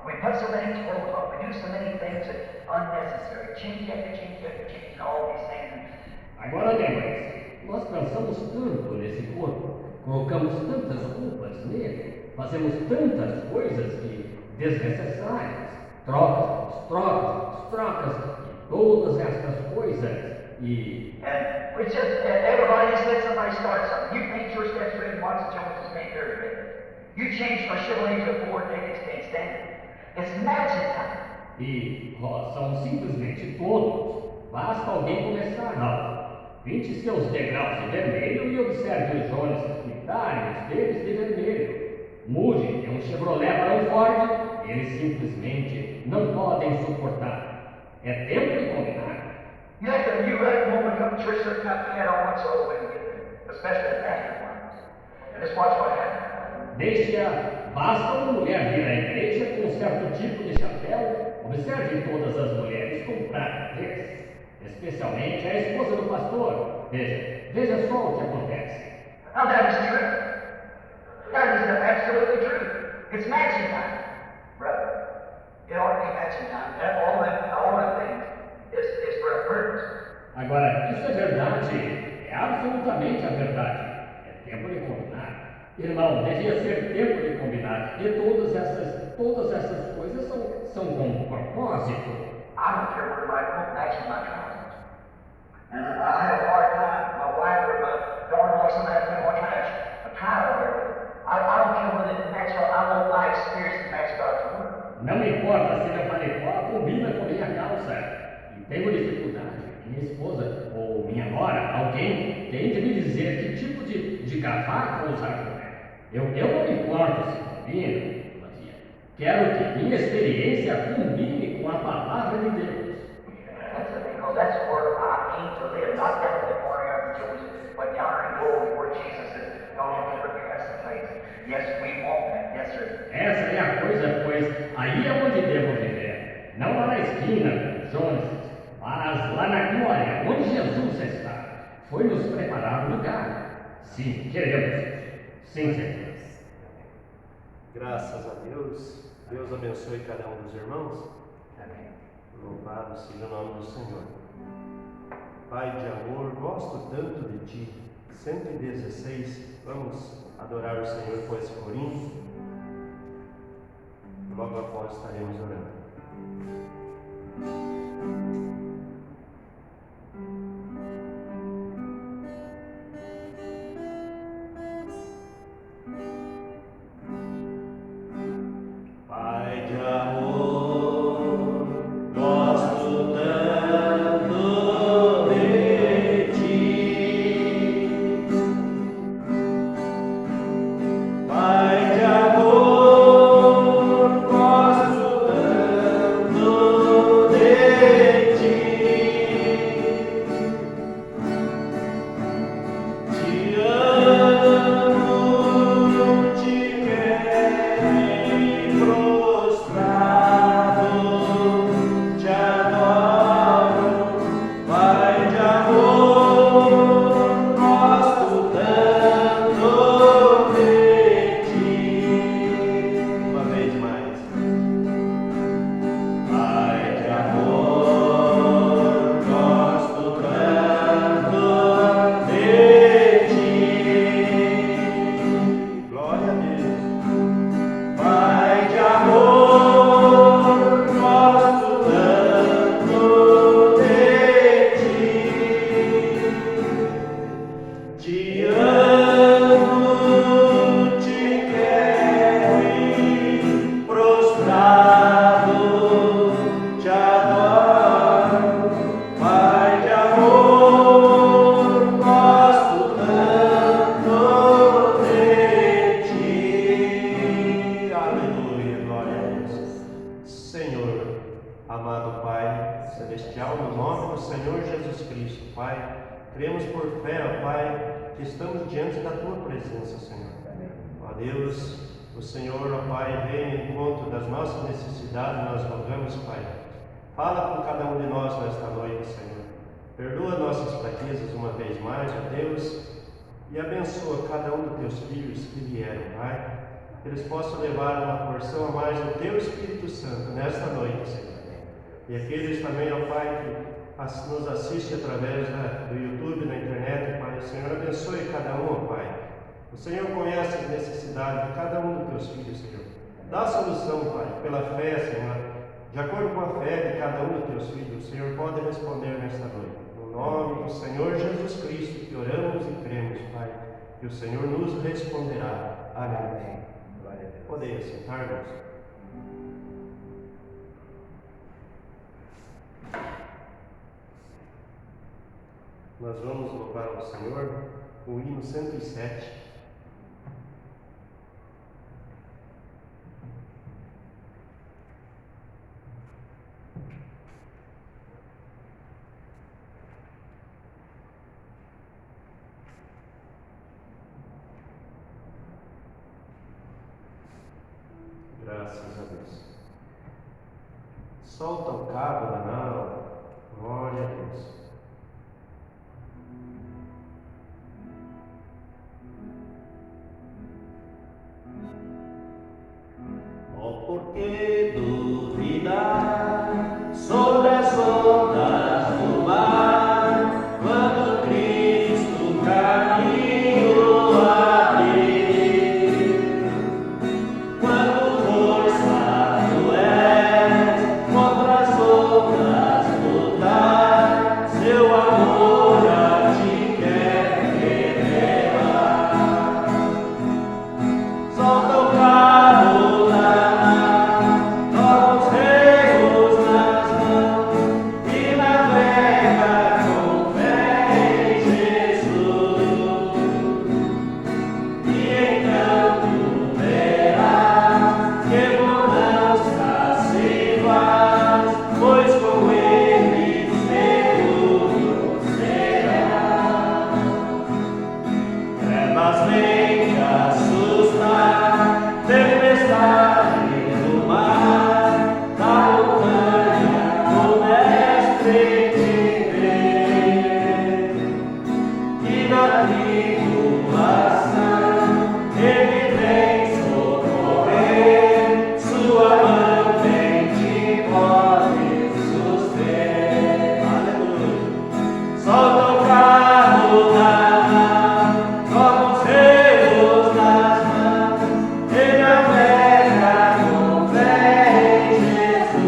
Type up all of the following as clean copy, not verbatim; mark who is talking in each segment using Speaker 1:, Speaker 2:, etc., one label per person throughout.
Speaker 1: We put so many clothes on. We do so many things that unnecessary. Change after change after change, and all these things.
Speaker 2: Agora, demais, nós pensamos tanto nesse corpo, colocamos tantas roupas nele, fazemos tantas coisas que desnecessárias, trocas, e todas estas coisas, e
Speaker 1: And we just, everybody just let somebody start something. You paint your steps red once, and Jones just paint theirs red. You change from a Chevrolet to a Ford, they just can't stand it. It's matching time.
Speaker 2: são simplesmente todos. Basta alguém começar algo. Pinte seus degraus de vermelho e observe os Jones pintarem os deles de vermelho. Mude um Chevrolet para um Ford, eles simplesmente não podem suportar. É tempo de combinar.
Speaker 1: You let a woman come to church, certain kind of hat on once all the way to get there, especially the pastor ones. And just watch what happens.
Speaker 2: Basta uma mulher vir à igreja com um certo tipo de chapéu. Observe todas as mulheres comprarem desses. Especialmente a esposa do pastor. Veja só o que acontece.
Speaker 1: Now that is true. That is absolutely true. It's matching time, brother. It ought to be matching time. All the things is for a purpose.
Speaker 2: Agora, isso é verdade. É absolutamente a verdade. É tempo de combinar. Irmão, devia ser tempo de combinar. E todas essas coisas são com um propósito.
Speaker 1: I don't care where my book matches my trousers. And I have a hard time, my wife or my daughter-in-law, somebody has to tell me what kind of tie to wear. I don't care whether it matches, I want my experience to match God's word.
Speaker 2: Não importa se meu paletó combina com minha calça. E tenho dificuldade. Minha esposa ou minha nora, alguém tem de me dizer que tipo de gravata usar com ela. Eu não me importo se combina, Maria. Quero que minha experiência combine com a palavra de Deus.
Speaker 1: That's the thing, because that's where I aim to live, not down in the corner of the Jews, but yonder in glory where Jesus says, "Don't you prepare us a place." Yes, we want that. Yes, sir.
Speaker 2: Essa é a coisa, pois aí é onde devo viver. Não lá na esquina, Jones, mas lá na glória, onde Jesus está. Foi nos preparar um lugar. Sim, queremos. Sim, Senhor.
Speaker 3: Graças a Deus. Deus abençoe cada um dos irmãos.
Speaker 1: Amém.
Speaker 3: Louvado seja o nome do Senhor. Pai de amor, gosto tanto de Ti. 116, vamos adorar o Senhor com esse corinho. Logo após estaremos orando. Cremos por fé, ó Pai, que estamos diante da Tua presença, Senhor. Ó Deus, o Senhor, ó Pai, vem em encontro das nossas necessidades, nós rogamos, Pai. Fala com cada um de nós nesta noite, Senhor. Perdoa nossas fraquezas uma vez mais, ó Deus, e abençoa cada um dos Teus filhos que vieram, Pai. que eles possam levar uma porção a mais do Teu Espírito Santo nesta noite, Senhor. E aqueles também, ó Pai, que nos assiste através do YouTube, na internet, Pai, o Senhor abençoe cada um, ó Pai. O Senhor conhece as necessidades de cada um dos Teus filhos, Senhor. Dá a solução, Pai, pela fé, Senhor. De acordo com a fé de cada um dos Teus filhos, o Senhor pode responder nesta noite. No nome do Senhor Jesus Cristo, que oramos e cremos, Pai, que o Senhor nos responderá. Amém. Podem sentar-nos. Nós vamos louvar ao Senhor o hino 107. Graças a Deus. Solta o cabo da nau. Glória a Deus.
Speaker 4: Oh, por que duvidar sobre as ondas do mar, quando Cristo o caminho abrir? Quando forçado és contra as ondas lutar, seu amor a ti quer revelar. Solta o carro da nau, os remos nas mãos, e navega com fé em Jesus. E então tu verás que bonança se faz, pois com ele seguro serás. Trevas vêm te assustar, tempestade do mar, da montanha o mestre te vê. E na tribulação ele vem socorrer, sua mão bem te pode suster. Aleluia. Solta o carro da nau, toma os remos nas mãos, e navega com fé em Jesus.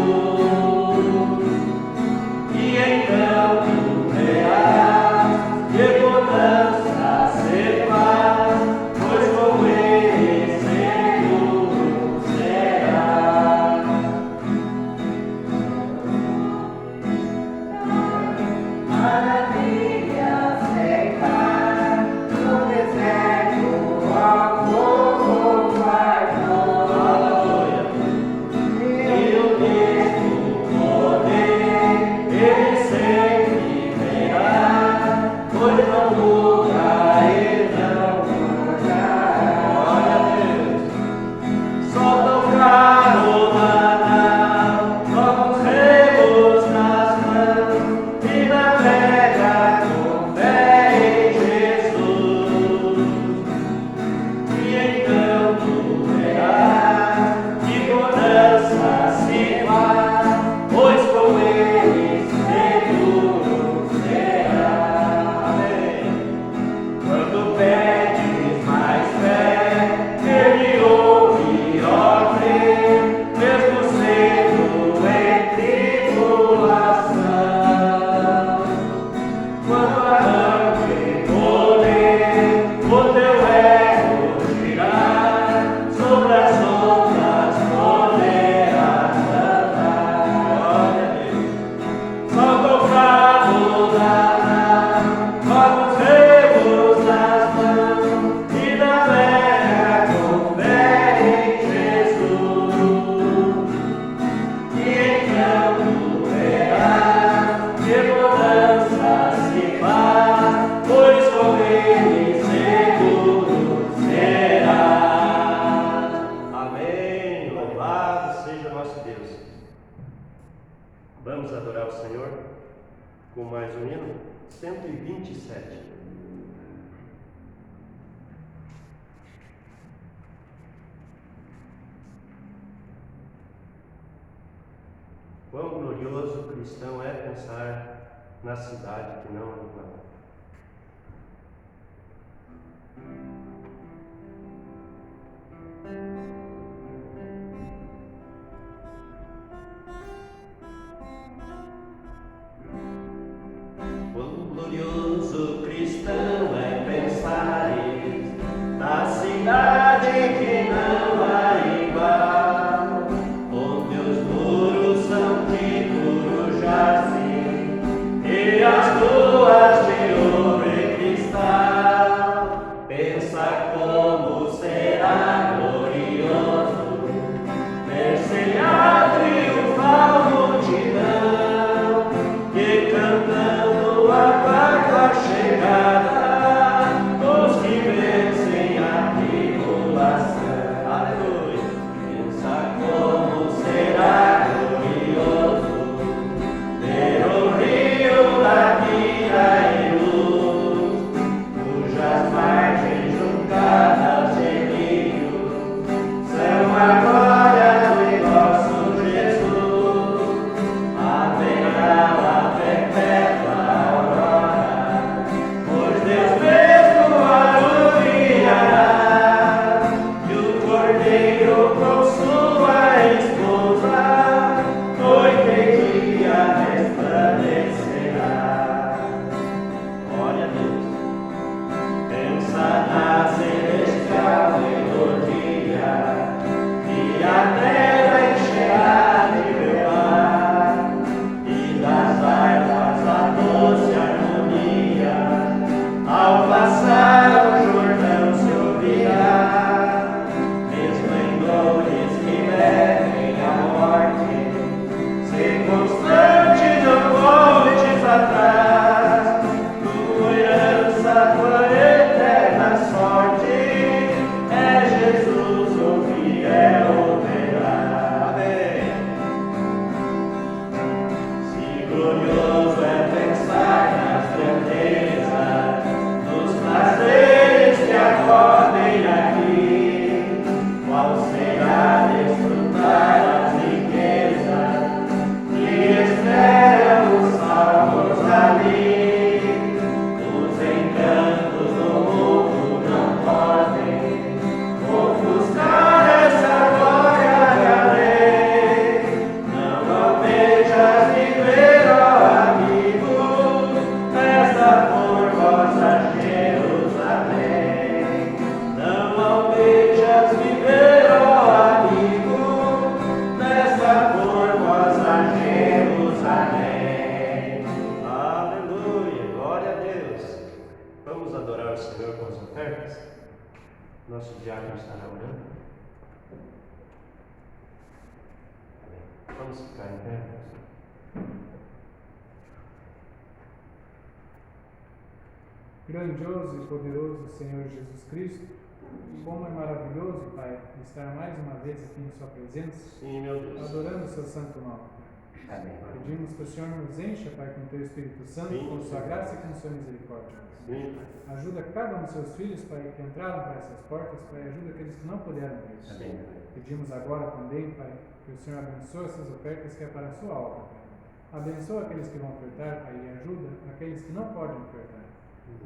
Speaker 4: E então tu verás que bonança se faz, pois com ele seguro serás.
Speaker 5: Maravilhas sem par, no deserto ao povo guardou.
Speaker 4: Aleluia. E o mesmo poder ele sempre verá, pois não muda e não mudará. Glória a Deus. Solta o carro da nau, toma os remos nas mãos, e navega com fé em Jesus. E então tu verás que bonança se faz, pois com ele seguro será. Amém. Quando pedes mais fé, ele ouve e crê, mesmo sendo em tribulação. Quando arranque poder, o teu ego girar, sobre as ondas poderás andar. Glória a Deus. Solta o carro da nau, toma os remos nas mãos, e navega com fé em Jesus. E então tu verás que bonança se faz, pois com ele seguro serás.
Speaker 3: Amém. Louvado seja nosso Deus. Vamos adorar o Senhor com mais um hino 127. Quão glorioso cristão é pensar na cidade que não é igual. Quão glorioso cristão é pensar na cidade que não há igual, onde os muros são de puro jaspe e as ruas de ouro e cristal. Pensa como será glorioso ver-se a triunfal multidão que cantando aguarda a chegada dos que vencem a tribulação. Aleluia! Pensa como será glorioso ver o rio da vida e luz, cujas margens juntadas de rio são a glória do nosso Jesus. Haverá a perpétua aurora, pois Deus mesmo a iluminará, e o Cordeiro com sua esposa, noite e dia resplandecerá. Glória a Deus. Pensa na celestial melodia, e a terra encherá de meu ar, e das harpas a doce harmonia, ao passar o Jordão se ouvirá, esplendores que levem a morte, ser constante, não voltes atrás, tua herança, tua eterna sorte, é Jesus o fiel verá. Amém. Se glorioso é pensar nas grandezas, nos prazeres que acordem aqui, qual será desfrutar as riquezas que esperam os salvos ali. Os encantos do mundo não podem ofuscar essa glória da lei. Não almejas viver, ó amigo, nesta formosa Jerusalém. Não almejas viver, ó amigo, nesta formosa Jerusalém. Aleluia, glória a Deus. Vamos adorar o Senhor com as ofertas? Nosso diácono estará orando. Amém. Vamos ficar em pé.
Speaker 6: Grandioso e poderoso Senhor Jesus Cristo, como é maravilhoso, Pai, estar mais uma vez aqui em Sua presença,
Speaker 3: Sim, meu Deus.
Speaker 6: adorando o Seu santo nome.
Speaker 1: Amém.
Speaker 6: Pedimos que o Senhor nos encha, Pai, com Teu Espírito Santo,
Speaker 3: Sim.
Speaker 6: com Sua graça e com Sua misericórdia.
Speaker 3: Sim.
Speaker 6: Ajuda cada um dos Seus filhos, Pai, que entraram para essas portas, Pai, ajuda aqueles que não puderam vir.
Speaker 1: Amém.
Speaker 6: Pedimos agora também, Pai, que o Senhor abençoe essas ofertas que é para a Sua obra, Pai. Abençoa aqueles que vão ofertar, Pai, e ajuda aqueles que não podem ofertar.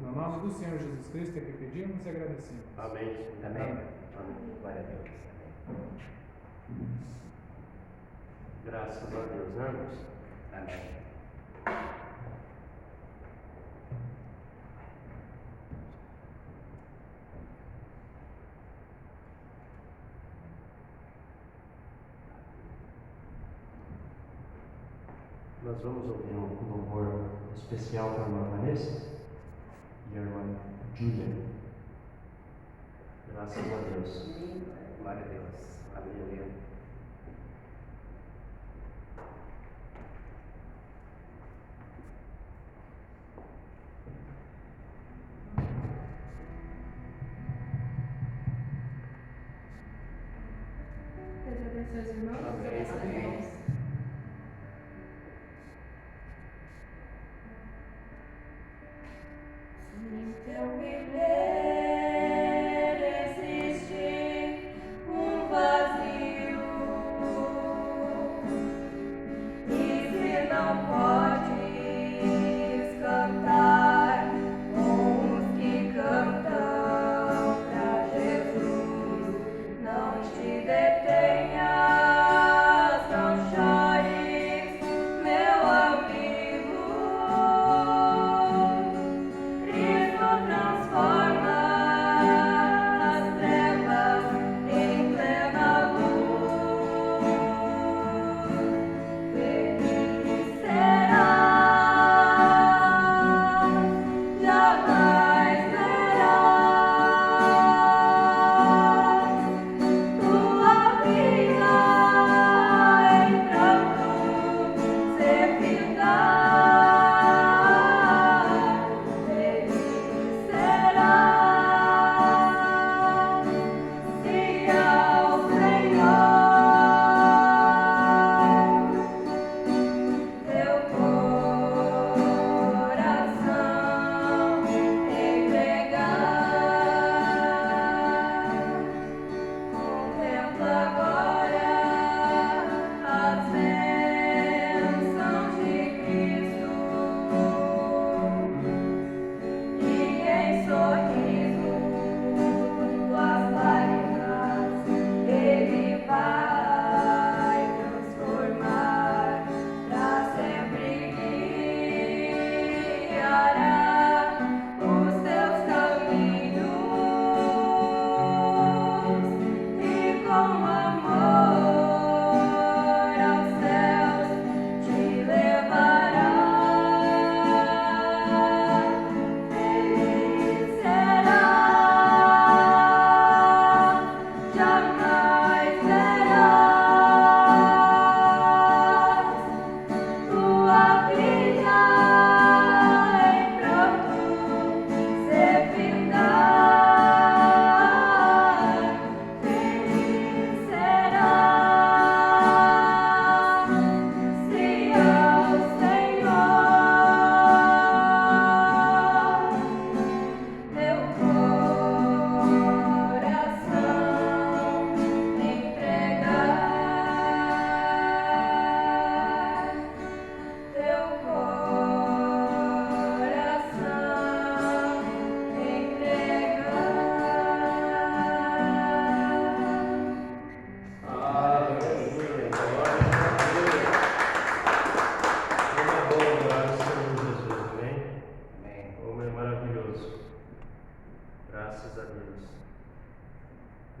Speaker 6: No nome do Senhor Jesus Cristo é que pedimos e agradecemos.
Speaker 3: Amém.
Speaker 1: Amém.
Speaker 3: Amém.
Speaker 1: Glória a Deus.
Speaker 3: Graças a Deus, né, irmãos?
Speaker 1: Amém.
Speaker 3: Nós vamos ouvir um louvor especial para a irmã Vanessa e a irmã Júlia. Graças a Deus.
Speaker 1: Glória a Deus. Aleluia.
Speaker 7: Deus abençoe os irmãos.
Speaker 3: Amém.
Speaker 7: Amém. Se teu viver existe um vazio, e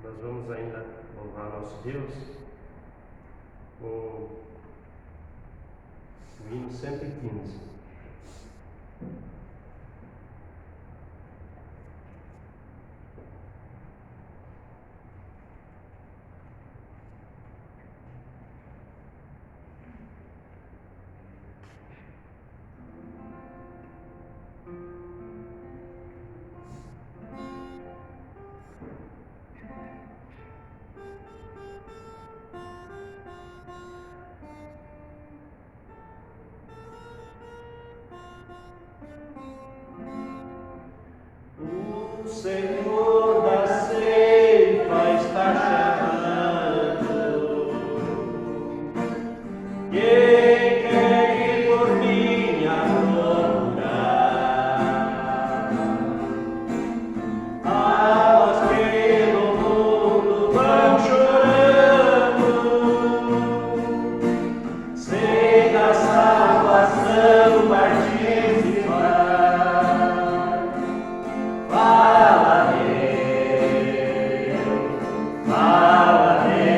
Speaker 3: Nós vamos ainda louvar nosso Deus com o hino 115.
Speaker 4: O Senhor da ceifa está chamando. Quem quer ir por minha procurar? Almas que no mundo vão chorando, sem da salvação participar. Fala, Deus, fala, Deus.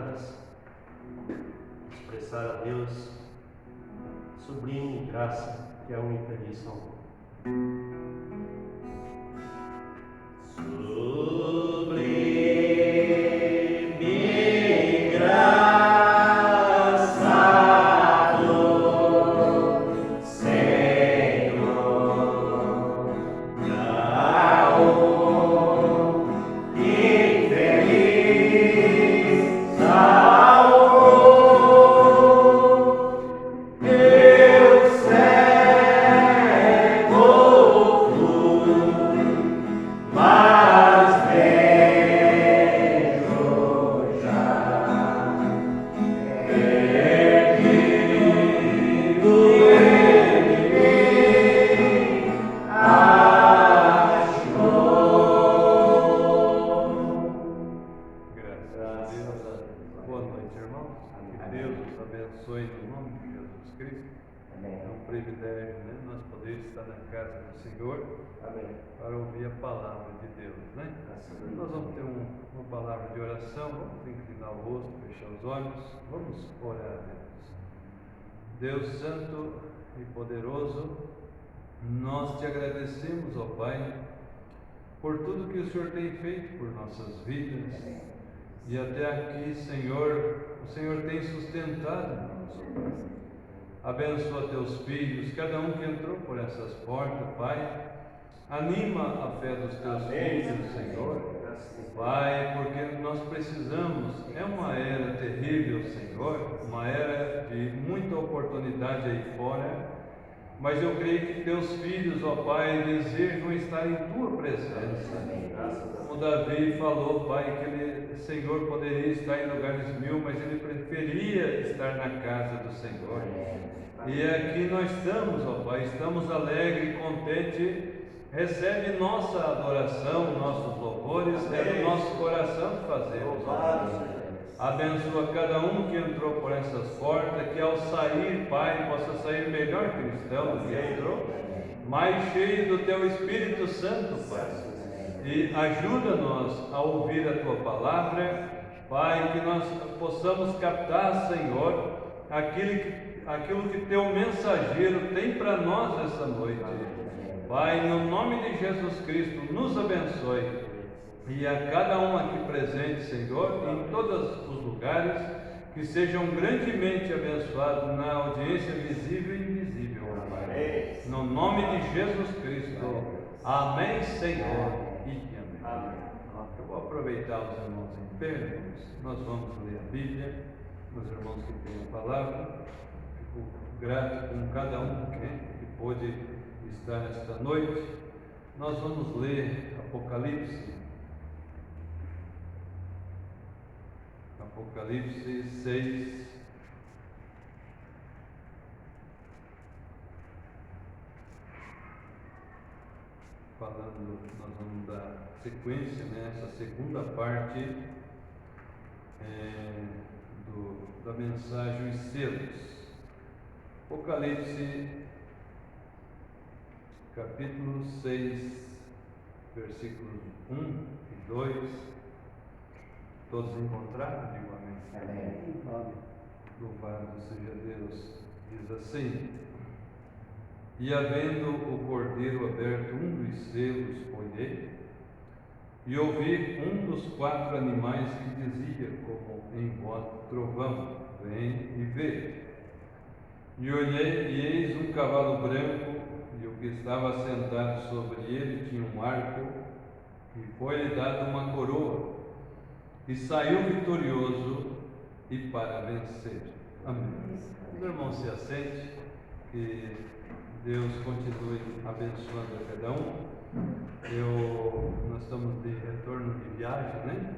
Speaker 3: palavras, expressar a Deus sublime graça, que é a única lição.
Speaker 4: Sublime graça do Senhor, dá infeliz salvo, eu cego fui, mas vejo já. Perdido ele me achou.
Speaker 8: Graças a Deus. Boa noite, irmãos. Que Deus nos abençoe no nome de Jesus Cristo. É um privilégio, né? Nós poder estar na casa do Senhor para ouvir a palavra de Deus, né? Nós vamos ter uma palavra de oração. Vamos inclinar o rosto, fechar os olhos. Vamos orar a Deus. Deus Santo e Poderoso, nós te agradecemos, ó Pai, por tudo que o Senhor tem feito por nossas vidas. E até aqui, Senhor, o Senhor tem sustentado-nos. Abençoa teus filhos, cada um que entrou por essas portas, Pai. Anima a fé dos teus filhos, Senhor. Pai, porque nós precisamos, é uma era terrível, Senhor, uma era de muita oportunidade aí fora, mas eu creio que teus filhos, ó Pai, desejam estar em tua presença. Como Davi falou, Pai, que ele, Senhor, poderia estar em lugares mil, mas ele preferia estar na casa do Senhor. E aqui nós estamos, ó Pai, estamos alegres e contentes. Recebe nossa adoração, nossos louvores, é do nosso coração que fazemos. Abençoa cada um que entrou por essas portas, que ao sair, Pai, possa sair melhor cristão do que entrou, mais cheio do Teu Espírito Santo, Pai. E ajuda-nos a ouvir a Tua palavra, Pai, que nós possamos captar, Senhor, aquilo que Teu mensageiro tem para nós essa noite. Pai, no nome de Jesus Cristo, nos abençoe. E a cada um aqui presente, Senhor, em todos os lugares, que sejam grandemente abençoados na audiência visível e invisível, Pai. No nome de Jesus Cristo. Amém, Senhor. E amém. Eu vou aproveitar os irmãos em pé, nós vamos ler a Bíblia, os irmãos que têm a palavra. Fico grato com cada um que pôde estar esta noite. Nós vamos ler Apocalipse 6. Falando, nós vamos dar sequência nessa segunda parte da mensagem Os Selos. Apocalipse capítulo 6, versículos 1 e 2. Todos encontraram? Digo amém. Louvado seja Deus. Diz assim: E havendo o cordeiro aberto dos selos, olhei, e ouvi dos 4 animais que dizia, como em voz de trovão: Vem e vê. E olhei, e eis cavalo branco, e o que estava sentado sobre ele tinha arco, e foi-lhe dada uma coroa, e saiu vitorioso e para vencer. Amém. Os irmãos se assente, que Deus continue abençoando a cada um. Nós estamos de retorno de viagem, né?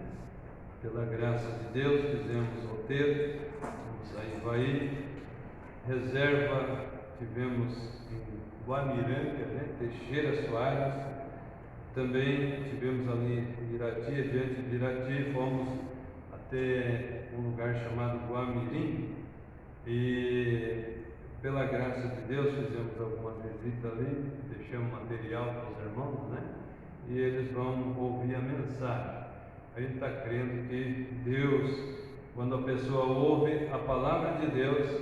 Speaker 8: Pela graça de Deus, fizemos roteiro, vamos a Ivaí, reserva, tivemos em Guamiranga, né? Teixeira Soares, também tivemos ali em Irati, diante de Irati, fomos até um lugar chamado Guamirim, e pela graça de Deus fizemos alguma visita ali, deixamos material para os irmãos, né? E eles vão ouvir a mensagem. A gente está crendo que Deus quando a pessoa ouve a palavra de Deus,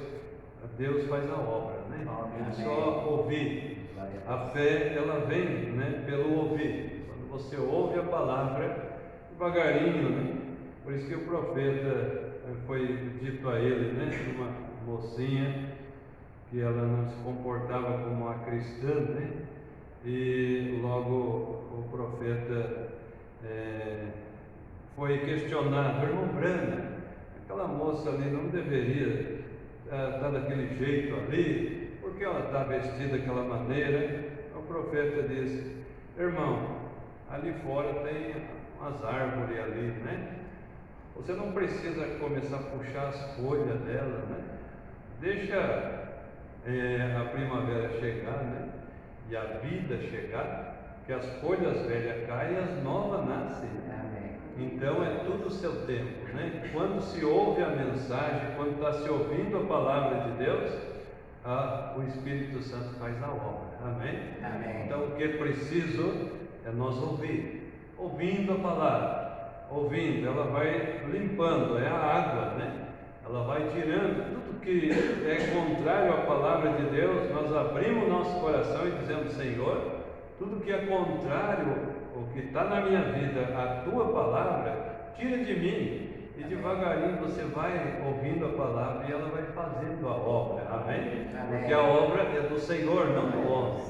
Speaker 8: Deus faz a obra, né? É só ouvir. A fé, ela vem, né, pelo ouvir. Quando você ouve a palavra, devagarinho, né? Por isso que o profeta, foi dito a ele, né, de uma mocinha, que ela não se comportava como uma cristã, né? E logo o profeta foi questionado: irmão Branham, aquela moça ali não deveria estar daquele jeito ali, porque ela está vestida daquela maneira? O profeta disse: irmão, ali fora tem umas árvores ali, né? Você não precisa começar a puxar as folhas dela, né? Deixa a primavera chegar, né? E a vida chegar, que as folhas velhas caem e as novas nascem. Então é tudo o seu tempo, né? Quando se ouve a mensagem, quando está se ouvindo a palavra de Deus, o Espírito Santo faz a obra. Amém? Então o que é preciso é nós ouvir, ouvindo a palavra. Ouvindo, ela vai limpando, é a água, né? Ela vai tirando tudo que é contrário à palavra de Deus. Nós abrimos nosso coração e dizemos: Senhor, tudo que é contrário, o que está na minha vida, a tua palavra, tira de mim. E devagarinho você vai ouvindo a palavra e ela vai fazendo a obra. Amém? Porque a obra é do Senhor, não do homem.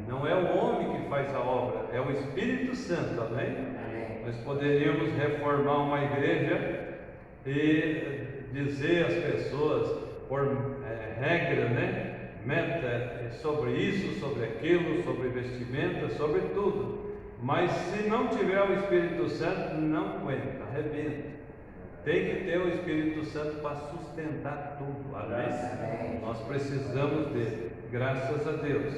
Speaker 8: Não é o homem que faz a obra, é o Espírito Santo. Amém? Nós poderíamos reformar uma igreja e dizer às pessoas, por regra, né, meta sobre isso, sobre aquilo, sobre vestimenta, sobre tudo. Mas se não tiver o Espírito Santo, não aguenta, arrebenta. Tem que ter o Espírito Santo para sustentar tudo. Amém? Nós precisamos dele, graças a Deus.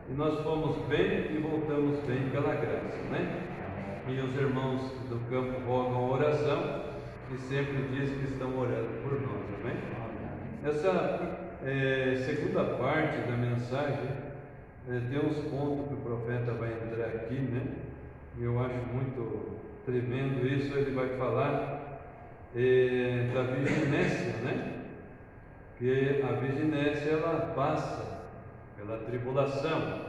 Speaker 8: E nós fomos bem e voltamos bem pela graça, né? E os irmãos do campo rogam oração e sempre dizem que estão orando por nós, amém? Essa segunda parte da mensagem tem uns pontos que o profeta vai entrar aqui, né? Eu acho muito tremendo isso. Ele vai falar da vigilância, né? Que a vigilância, ela passa pela tribulação,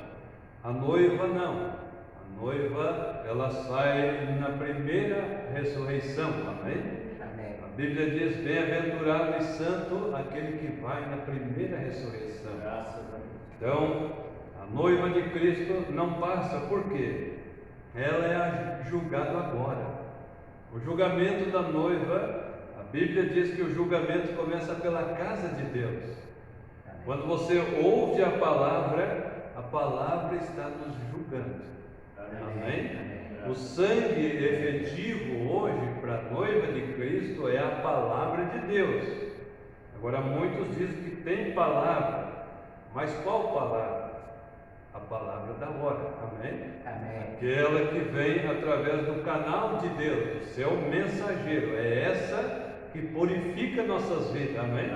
Speaker 8: a noiva não. A noiva, ela sai na primeira ressurreição, amém? A Bíblia diz: bem-aventurado e santo aquele que vai na primeira ressurreição. Então, a noiva de Cristo não passa, por quê? Ela é julgada agora. O julgamento da noiva, a Bíblia diz que o julgamento começa pela casa de Deus. Quando você ouve a palavra está nos julgando. Amém? O sangue efetivo hoje para a noiva de Cristo é a palavra de Deus. Agora muitos dizem que tem palavra, mas qual palavra? A palavra da hora, amém? Aquela que vem através do canal de Deus, do seu mensageiro, é essa que purifica nossas vidas, amém?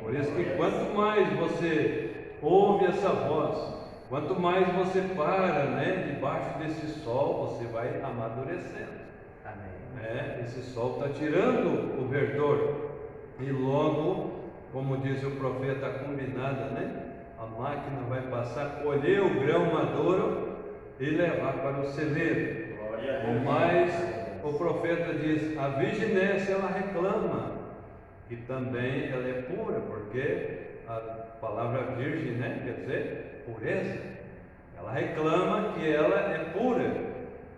Speaker 8: Por isso que quanto mais você ouve essa voz, quanto mais você para, né, debaixo desse sol, você vai amadurecendo. Esse sol está tirando o verdor. E logo, como diz o profeta, a combinada, né? A máquina vai passar, colher o grão maduro e levar para o celeiro. Mas o profeta diz: a virginência, ela reclama, que também ela é pura, porque a palavra virgem, né, quer dizer pureza. Ela reclama que ela é pura,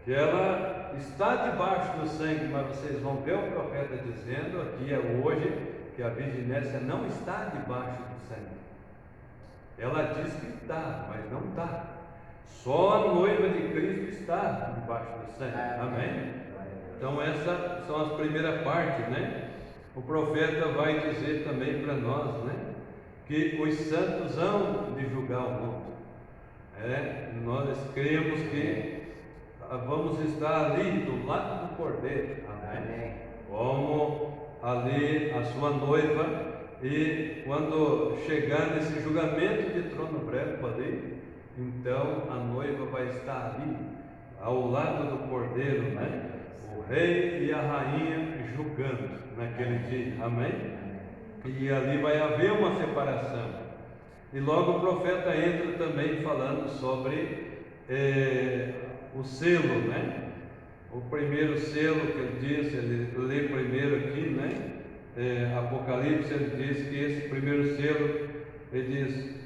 Speaker 8: que ela está debaixo do sangue, mas vocês vão ver o profeta dizendo aqui hoje que a virginência não está debaixo do sangue. Ela diz que está, mas não está. Só a noiva de Cristo está debaixo do sangue. Amém? Então essas são as primeiras partes, né? O profeta vai dizer também para nós, né, que os santos hão de julgar o mundo. Nós cremos que vamos estar ali do lado do Cordeiro. Amém? Como ali a sua noiva. E quando chegar nesse julgamento de trono branco ali, então a noiva vai estar ali, ao lado do Cordeiro, né? O o rei e a rainha julgando naquele dia, amém? E ali vai haver uma separação. E logo o profeta entra também falando sobre o selo, né? O primeiro selo que ele diz, ele lê primeiro aqui, né? Apocalipse, ele diz que esse primeiro selo, ele diz,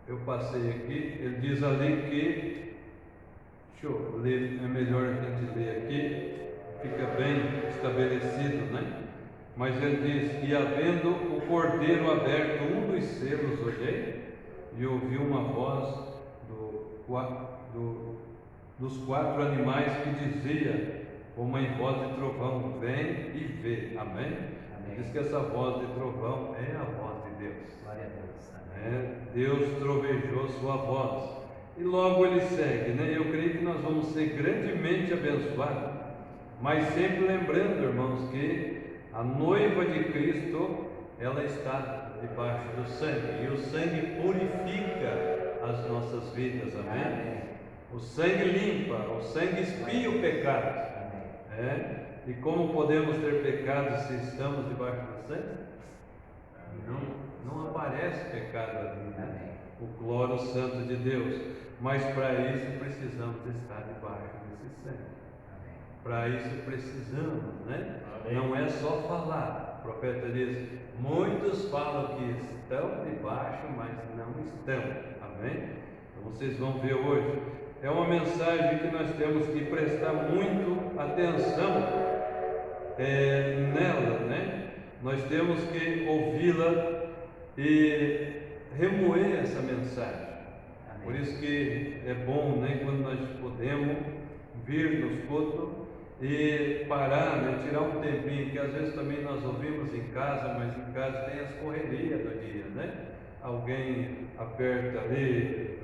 Speaker 8: eu passei aqui, ele diz ali que, deixa eu ler, é melhor a gente ler aqui, fica bem estabelecido, né? Mas ele diz, e havendo o cordeiro aberto um dos selos, olhei, e ouvi uma voz dos 4 animais que dizia, como em voz de trovão, vem e vê, amém? Diz que essa voz de trovão é a voz de Deus.
Speaker 1: Glória a Deus.
Speaker 8: Deus trovejou sua voz. E logo ele segue, né? Eu creio que nós vamos ser grandemente abençoados, mas sempre lembrando, irmãos, que a noiva de Cristo, ela está debaixo do sangue, e o sangue purifica as nossas vidas, amém? O sangue limpa, o sangue expia o pecado. E como podemos ter pecado se estamos debaixo do sangue? Não aparece pecado ali, né? O glória santo de Deus. Mas para isso precisamos estar debaixo desse sangue. Para isso precisamos, né? Não é só falar. O profeta diz, muitos falam que estão debaixo, mas não estão. Amém? Então vocês vão ver hoje. É uma mensagem que nós temos que prestar muito atenção nela, né? Nós temos que ouvi-la e remoer essa mensagem. Por isso que é bom, né, quando nós podemos vir nos cultos e parar, né, tirar um tempinho, que às vezes também nós ouvimos em casa, mas em casa tem as correrias do dia, né? Alguém aperta ali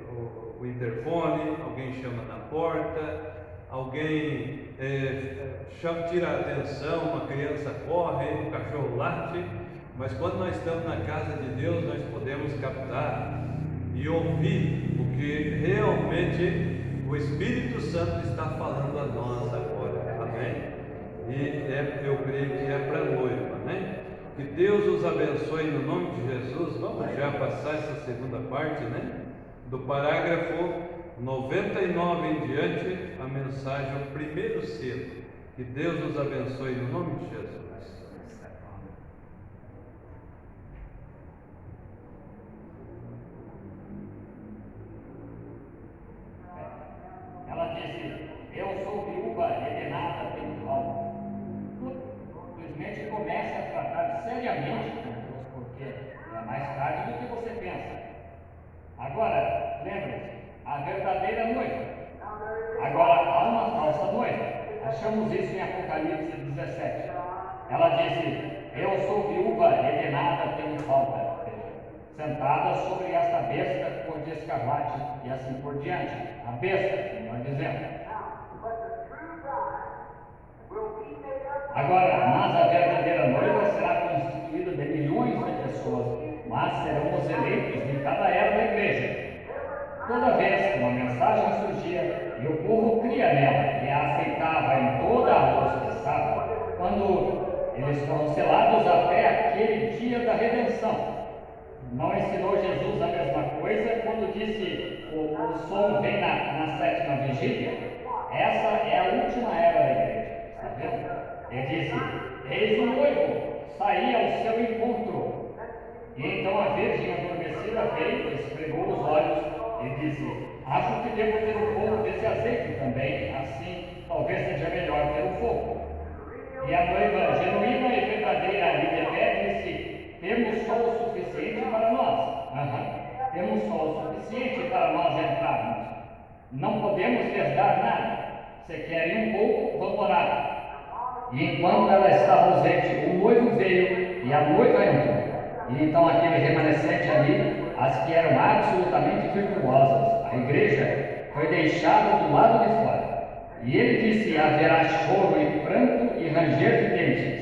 Speaker 8: o interfone, alguém chama na porta, alguém tira a atenção, uma criança corre, um cachorro late, mas quando nós estamos na casa de Deus, nós podemos captar e ouvir o que realmente o Espírito Santo está falando a nós agora, amém? E eu creio que é para a noiva, né? Que Deus os abençoe no nome de Jesus. Vamos já passar essa segunda parte, né? Do parágrafo 99 em diante, a mensagem, o primeiro selo. Que Deus nos abençoe no nome de Jesus.
Speaker 2: Ela disse, eu sou viúva alienada pelo mal. Simplesmente comece a tratar seriamente com Deus, porque é mais tarde do que você pensa. Agora, lembre-se, a verdadeira noiva. Agora, há uma falsa noiva. Achamos isso em Apocalipse 17. Ela disse, eu sou viúva alienada pelo falta, sentada sobre esta besta cor de escarlate e assim por diante. A besta, melhor dizendo. Agora, mas a verdadeira noiva será constituída de milhões de pessoas, mas serão os eleitos de cada era da igreja. Toda vez que uma mensagem surgia e o povo cria nela e a aceitava em toda a luz que estava, quando eles foram selados até aquele dia da redenção. Não ensinou Jesus a mesma coisa quando disse o som vem na sétima vigília? Essa é a última era da igreja, está vendo? Ele disse, eis o noivo, saí ao seu encontro. E então a virgem adormecida veio, esfregou os olhos e disse, acho que devo ter um pouco desse azeite também, assim talvez seja melhor ter um fogo. E a noiva genuína e verdadeira Lídia disse, temos só o suficiente para nós. Temos só o suficiente para nós entrarmos. Não podemos lhes dar nada. Se querem um pouco, vão orar. E enquanto ela estava ausente, o noivo veio e a noiva entrou. E então aquele remanescente ali, as que eram absolutamente virtuosas, a igreja, foi deixada do lado de fora. E ele disse, haverá choro e pranto e ranger de dentes.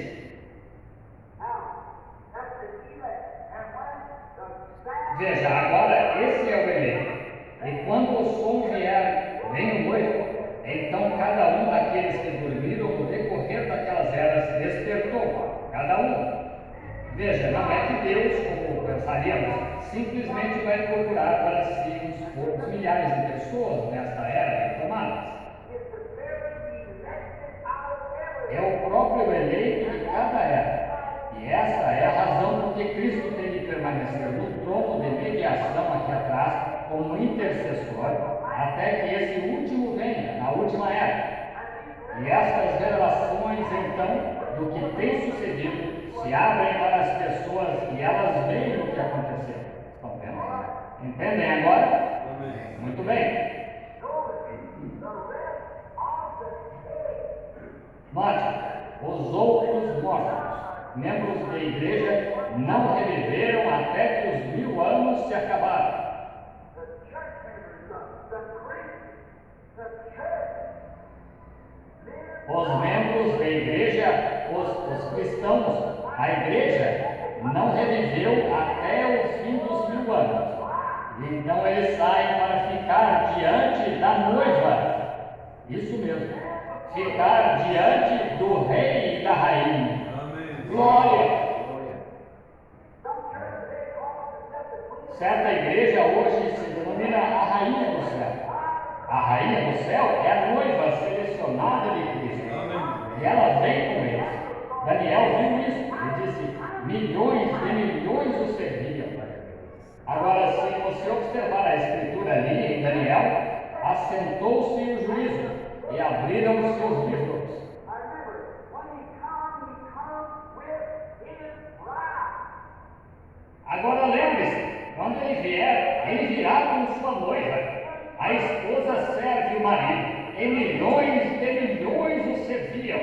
Speaker 2: Veja, agora esse é o elenco. E quando o som vier, vem o noivo. cada um. Veja, não é que Deus, como pensaríamos, simplesmente vai procurar para si uns poucos milhares de pessoas nesta era retomadas. É o próprio eleito de cada era. E essa é a razão por que Cristo tem de permanecer no trono de mediação aqui atrás, como intercessor, até que esse último venha, na última era. E estas revelações, então, do que tem sucedido, se abrem para as pessoas e elas veem o que aconteceu. Estão vendo? Entendem agora? Muito bem. Note, os outros mortos, membros da igreja, não reviveram até que os 1000 anos se acabaram. Os membros da igreja, os cristãos, a igreja não reviveu até o fim dos 1000 anos. Então eles saem para ficar diante da noiva. Isso mesmo. Ficar diante do rei e da rainha. Glória! Certa igreja hoje se denomina a rainha do céu. A rainha do céu é a noiva selecionada de Cristo. E ela vem com eles. Daniel viu isso e disse: milhões de milhões o serviam. Agora, se você observar a escritura ali em Daniel, assentou-se o juízo e abriram-se os livros. Agora lembre-se, quando ele vier, ele virá com sua noiva. A esposa serve o marido, e milhões de milhões o serviam.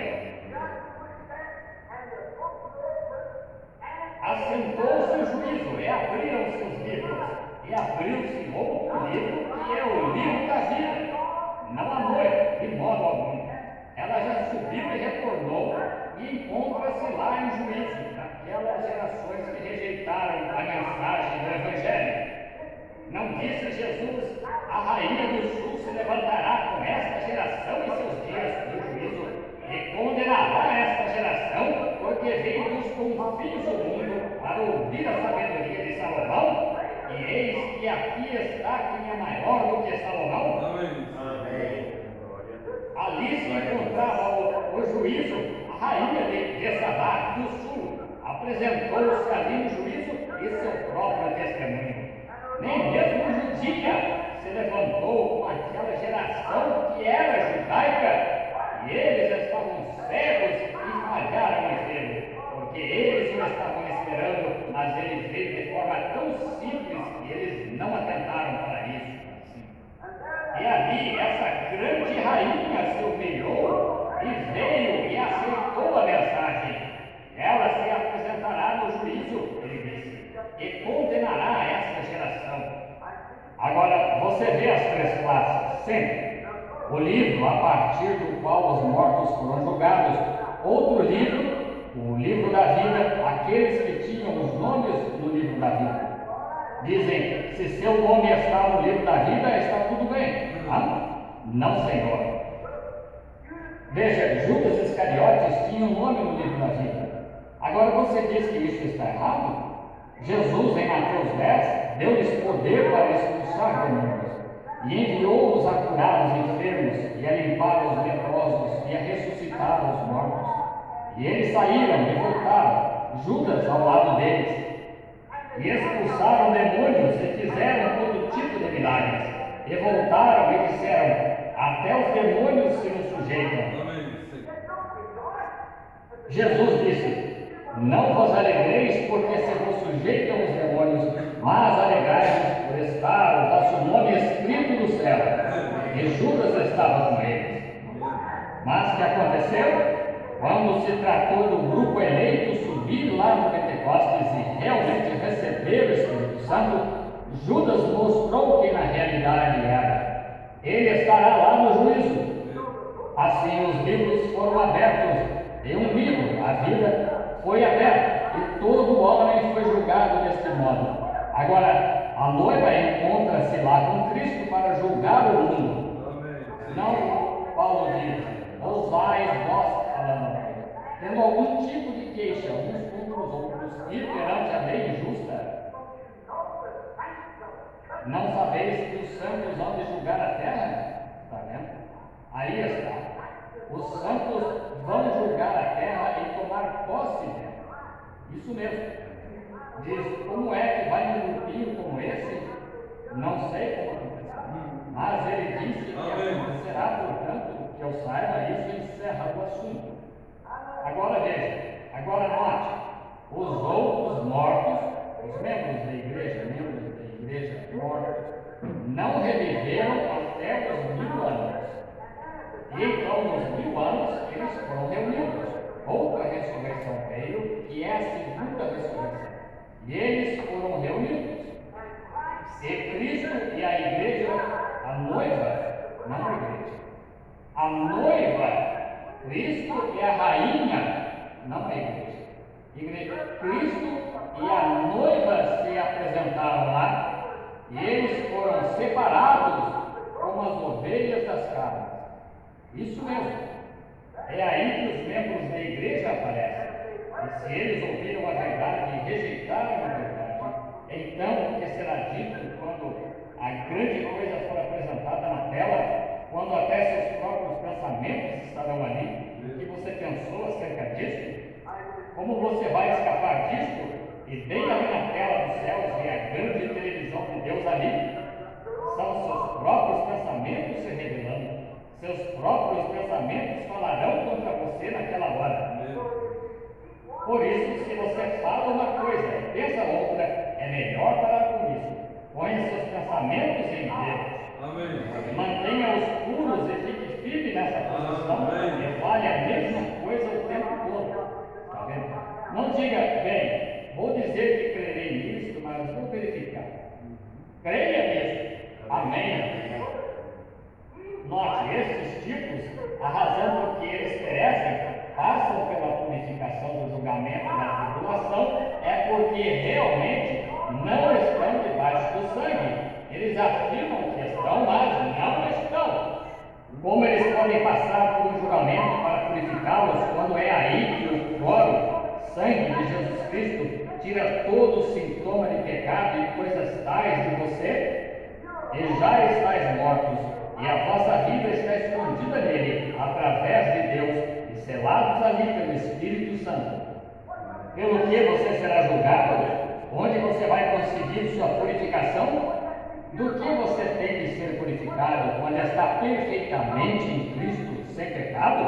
Speaker 2: Assentou-se o juízo, e abriram-se os livros, e abriu-se outro livro, que é o livro da vida. Não a noiva, de modo algum. Ela já subiu e retornou, e encontra-se lá em juízo, naquelas gerações que rejeitaram a mensagem do Evangelho. Não disse Jesus: a rainha do sul se levantará com esta geração em seus dias do juízo, e condenará esta geração, porque veio dos confins do mundo para ouvir a sabedoria de Salomão? E eis que aqui está quem é maior do que Salomão.
Speaker 3: Amém.
Speaker 2: Ali se encontrava o juízo, a rainha de Sabá do sul. Apresentou-se ali no juízo e seu próprio testemunho. Nem mesmo judia se levantou com aquela geração que era judaica, e eles estavam cegos e falharam em vê-lo, porque eles o estavam esperando, mas ele veio de forma tão simples que eles não atentaram para isso. E ali essa grande rainha se humilhou e veio e aceitou a mensagem. Ela se apresentará no juízo, ele disse, e condenará essa geração. Agora, você vê as 3 classes, sempre. O livro a partir do qual os mortos foram julgados. Outro livro, o livro da vida, aqueles que tinham os nomes no livro da vida. Dizem: se seu nome está no livro da vida, está tudo bem. Não, Senhor. Veja, Judas Iscariotes tinha um nome no livro da vida. Agora você diz que isso está errado? Jesus, em Mateus 10, deu-lhes poder para expulsar demônios, e enviou-os a curar os enfermos, e a limpar os leprosos, e a ressuscitar os mortos. E eles saíram e voltaram, Judas ao lado deles, e expulsaram demônios e fizeram todo tipo de milagres, e voltaram e disseram: até os demônios se nos sujeitam. Jesus disse: não vos alegreis porque se vos sujeitam os demônios, mas alegrai-vos por estar o vosso nome escrito no céu. E Judas estava com eles. Mas o que aconteceu? Quando se tratou do grupo eleito subir lá no Pentecostes e realmente receber o Espírito Santo, Judas mostrou quem na realidade era. Ele estará lá no juízo. Assim os livros foram abertos, e um livro, a vida, foi aberto, e todo homem foi julgado deste modo. Agora, a noiva encontra-se lá com Cristo para julgar o mundo. Não, Paulo diz: ousais vós falando. tendo algum tipo de queixa uns contra os outros, e perante a lei injusta, não sabeis que os santos hão de julgar a terra? Está vendo? Aí está. Os santos vão julgar a terra e tomar posse dela. Isso mesmo. Diz, como é que vai um grupinho como esse? Não sei como acontecerá. Mas ele disse que acontecerá, portanto, que eu saiba, isso encerra o assunto. Agora veja, agora note, os outros mortos, os membros da igreja mortos, não reviveram até os 1000 anos. E então, nos 1000 anos, eles foram reunidos. Outra ressurreição veio, que é a segunda ressurreição. E eles foram reunidos. E Cristo e a igreja, a noiva, não a igreja. A noiva, Cristo e a rainha, não a igreja. Cristo e a noiva se apresentaram lá, e eles foram separados como as ovelhas das cabras. Isso mesmo. É aí que os membros da igreja aparecem. E se eles ouviram a verdade e rejeitaram a verdade, então o que será dito quando a grande coisa for apresentada na tela, quando até seus próprios pensamentos estarão ali? O que você pensou acerca disso? Como você vai escapar disso? E bem ali na tela dos céus vê a grande televisão de Deus ali? São seus próprios pensamentos se revelando. Seus próprios pensamentos falarão contra você naquela hora. Por isso, se você fala uma coisa e pensa outra, é melhor parar com isso. Ponha seus pensamentos em Deus. Mantenha-os puros e fique firme nessa posição. E fale a mesma coisa o tempo todo. Está vendo? Não diga, bem, vou dizer que crerei nisso, mas vou verificar. Creia nisso. Amém. Note, esses tipos, a razão por que eles perecem, passam pela purificação do julgamento da tribulação, é porque realmente não estão debaixo do sangue. Eles afirmam que estão, mas não estão. Como eles podem passar por um julgamento para purificá-los, quando é aí que o próprio sangue de Jesus Cristo tira todo o sintoma de pecado e coisas tais de você? E já estáis mortos, e a vossa vida está escondida nele, através de Deus, e selados ali pelo Espírito Santo. Pelo que você será julgado? Onde você vai conseguir sua purificação? Do que você tem de ser purificado quando está perfeitamente em Cristo, sem pecado?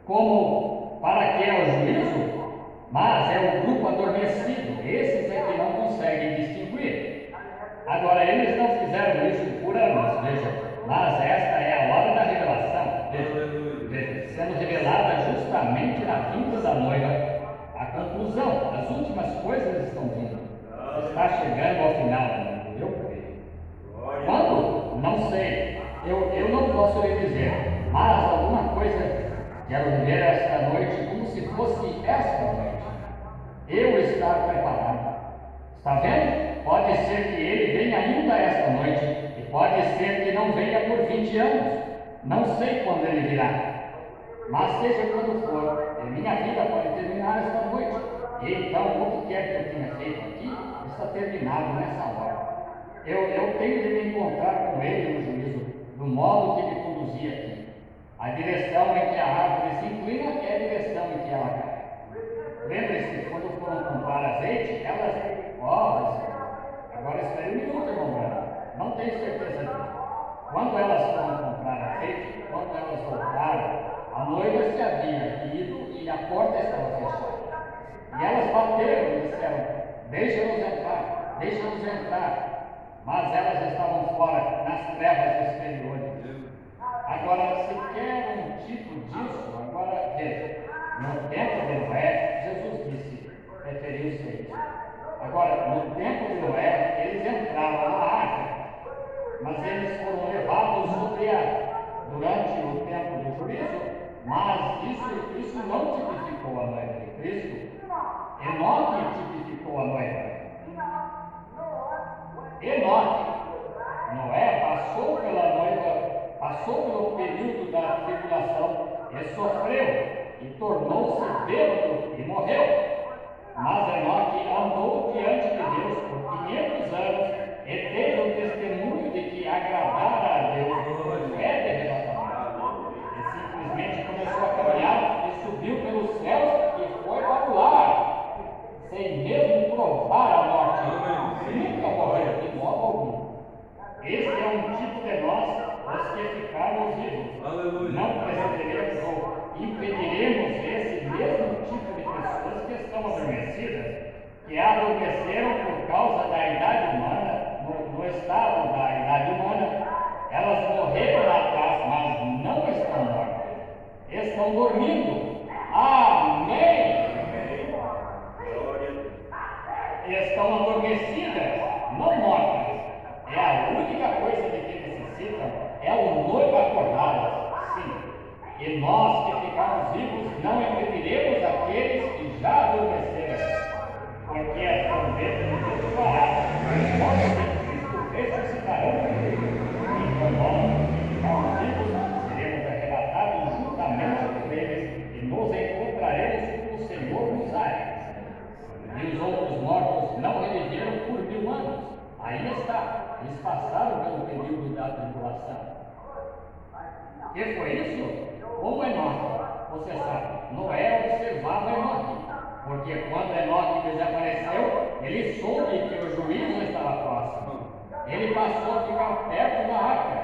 Speaker 2: Como para que é o juízo? Mas é o grupo adormecido, esses é que não conseguem distinguir. Agora, eles não fizeram isso por anos, veja, mas esta é a hora da revelação, veja, sendo revelada justamente na vinda da noiva. A conclusão, as últimas coisas estão vindo, está chegando ao final, eu creio. Quando? Não sei, eu não posso lhe dizer, mas alguma coisa quero ver esta noite como se fosse esta noite. Eu estar preparado. Está vendo? Pode ser que ele venha ainda esta noite, e pode ser que não venha por 20 anos. Não sei quando ele virá. Mas seja quando for, a minha vida pode terminar esta noite. E então, o que quer que eu tenha feito aqui, está terminado nessa hora. Eu tenho de me encontrar com ele no juízo, do modo que me conduzi aqui. A direção em que a árvore se inclina é a direção em que ela cai. Lembre-se, quando foram comprar azeite, elas... agora espere um minuto, irmão Branco. Não tenho certeza disso. Quando elas foram comprar azeite, quando elas voltaram, a noiva se havia ido e a porta estava fechada. E elas bateram e disseram, deixa-nos entrar. Mas elas estavam fora, nas trevas exteriores. Agora, se quer um tipo disso, agora veja, no tempo de Noé, Jesus disse, referiu-se a isso. Agora, no tempo de Noé, eles entraram na arca, mas eles foram levados durante o tempo do juízo, mas isso não tipificou a noiva de Cristo. Enoque tipificou a noiva. Enoque, Noé passou pela noiva, passou pelo período da tribulação e sofreu. e tornou-se bêbado e morreu. Mas Enoque andou diante de Deus por 500 anos e teve o testemunho de que agradara a Deus por fé de arrebatamento. E simplesmente começou a caminhar e subiu pelos céus e foi para o ar, sem mesmo provar a morte. Nunca morreu de modo algum. Este é um tipo de nós, os que ficarmos vivos.
Speaker 8: Aleluia.
Speaker 2: Não precederemos ou impediremos esse mesmo tipo de pessoas que estão adormecidas, que adormeceram por causa da idade humana, no estado da idade humana. Elas morreram lá atrás, mas não estão mortas. Estão dormindo. Amém! Estão adormecidas, não mortas. É a única coisa de que necessitam, é o noivo acordá-las, sim. E nós que ficarmos vivos não impediremos aqueles que já adormeceram, porque a trombeta nos disparará, os mortos de Cristo ressuscitarão primeiro. E nós que ficarmos vivos seremos arrebatados juntamente com eles e nos encontraremos com o Senhor nos ares. E os outros mortos não reviveram por 1000 anos. Aí está, eles passaram pelo período da tribulação. O que foi isso? Como Enoque, você sabe, Noé observava Enoque, porque quando Enoque desapareceu, ele soube que o juízo estava próximo. Ele passou a ficar perto da arca.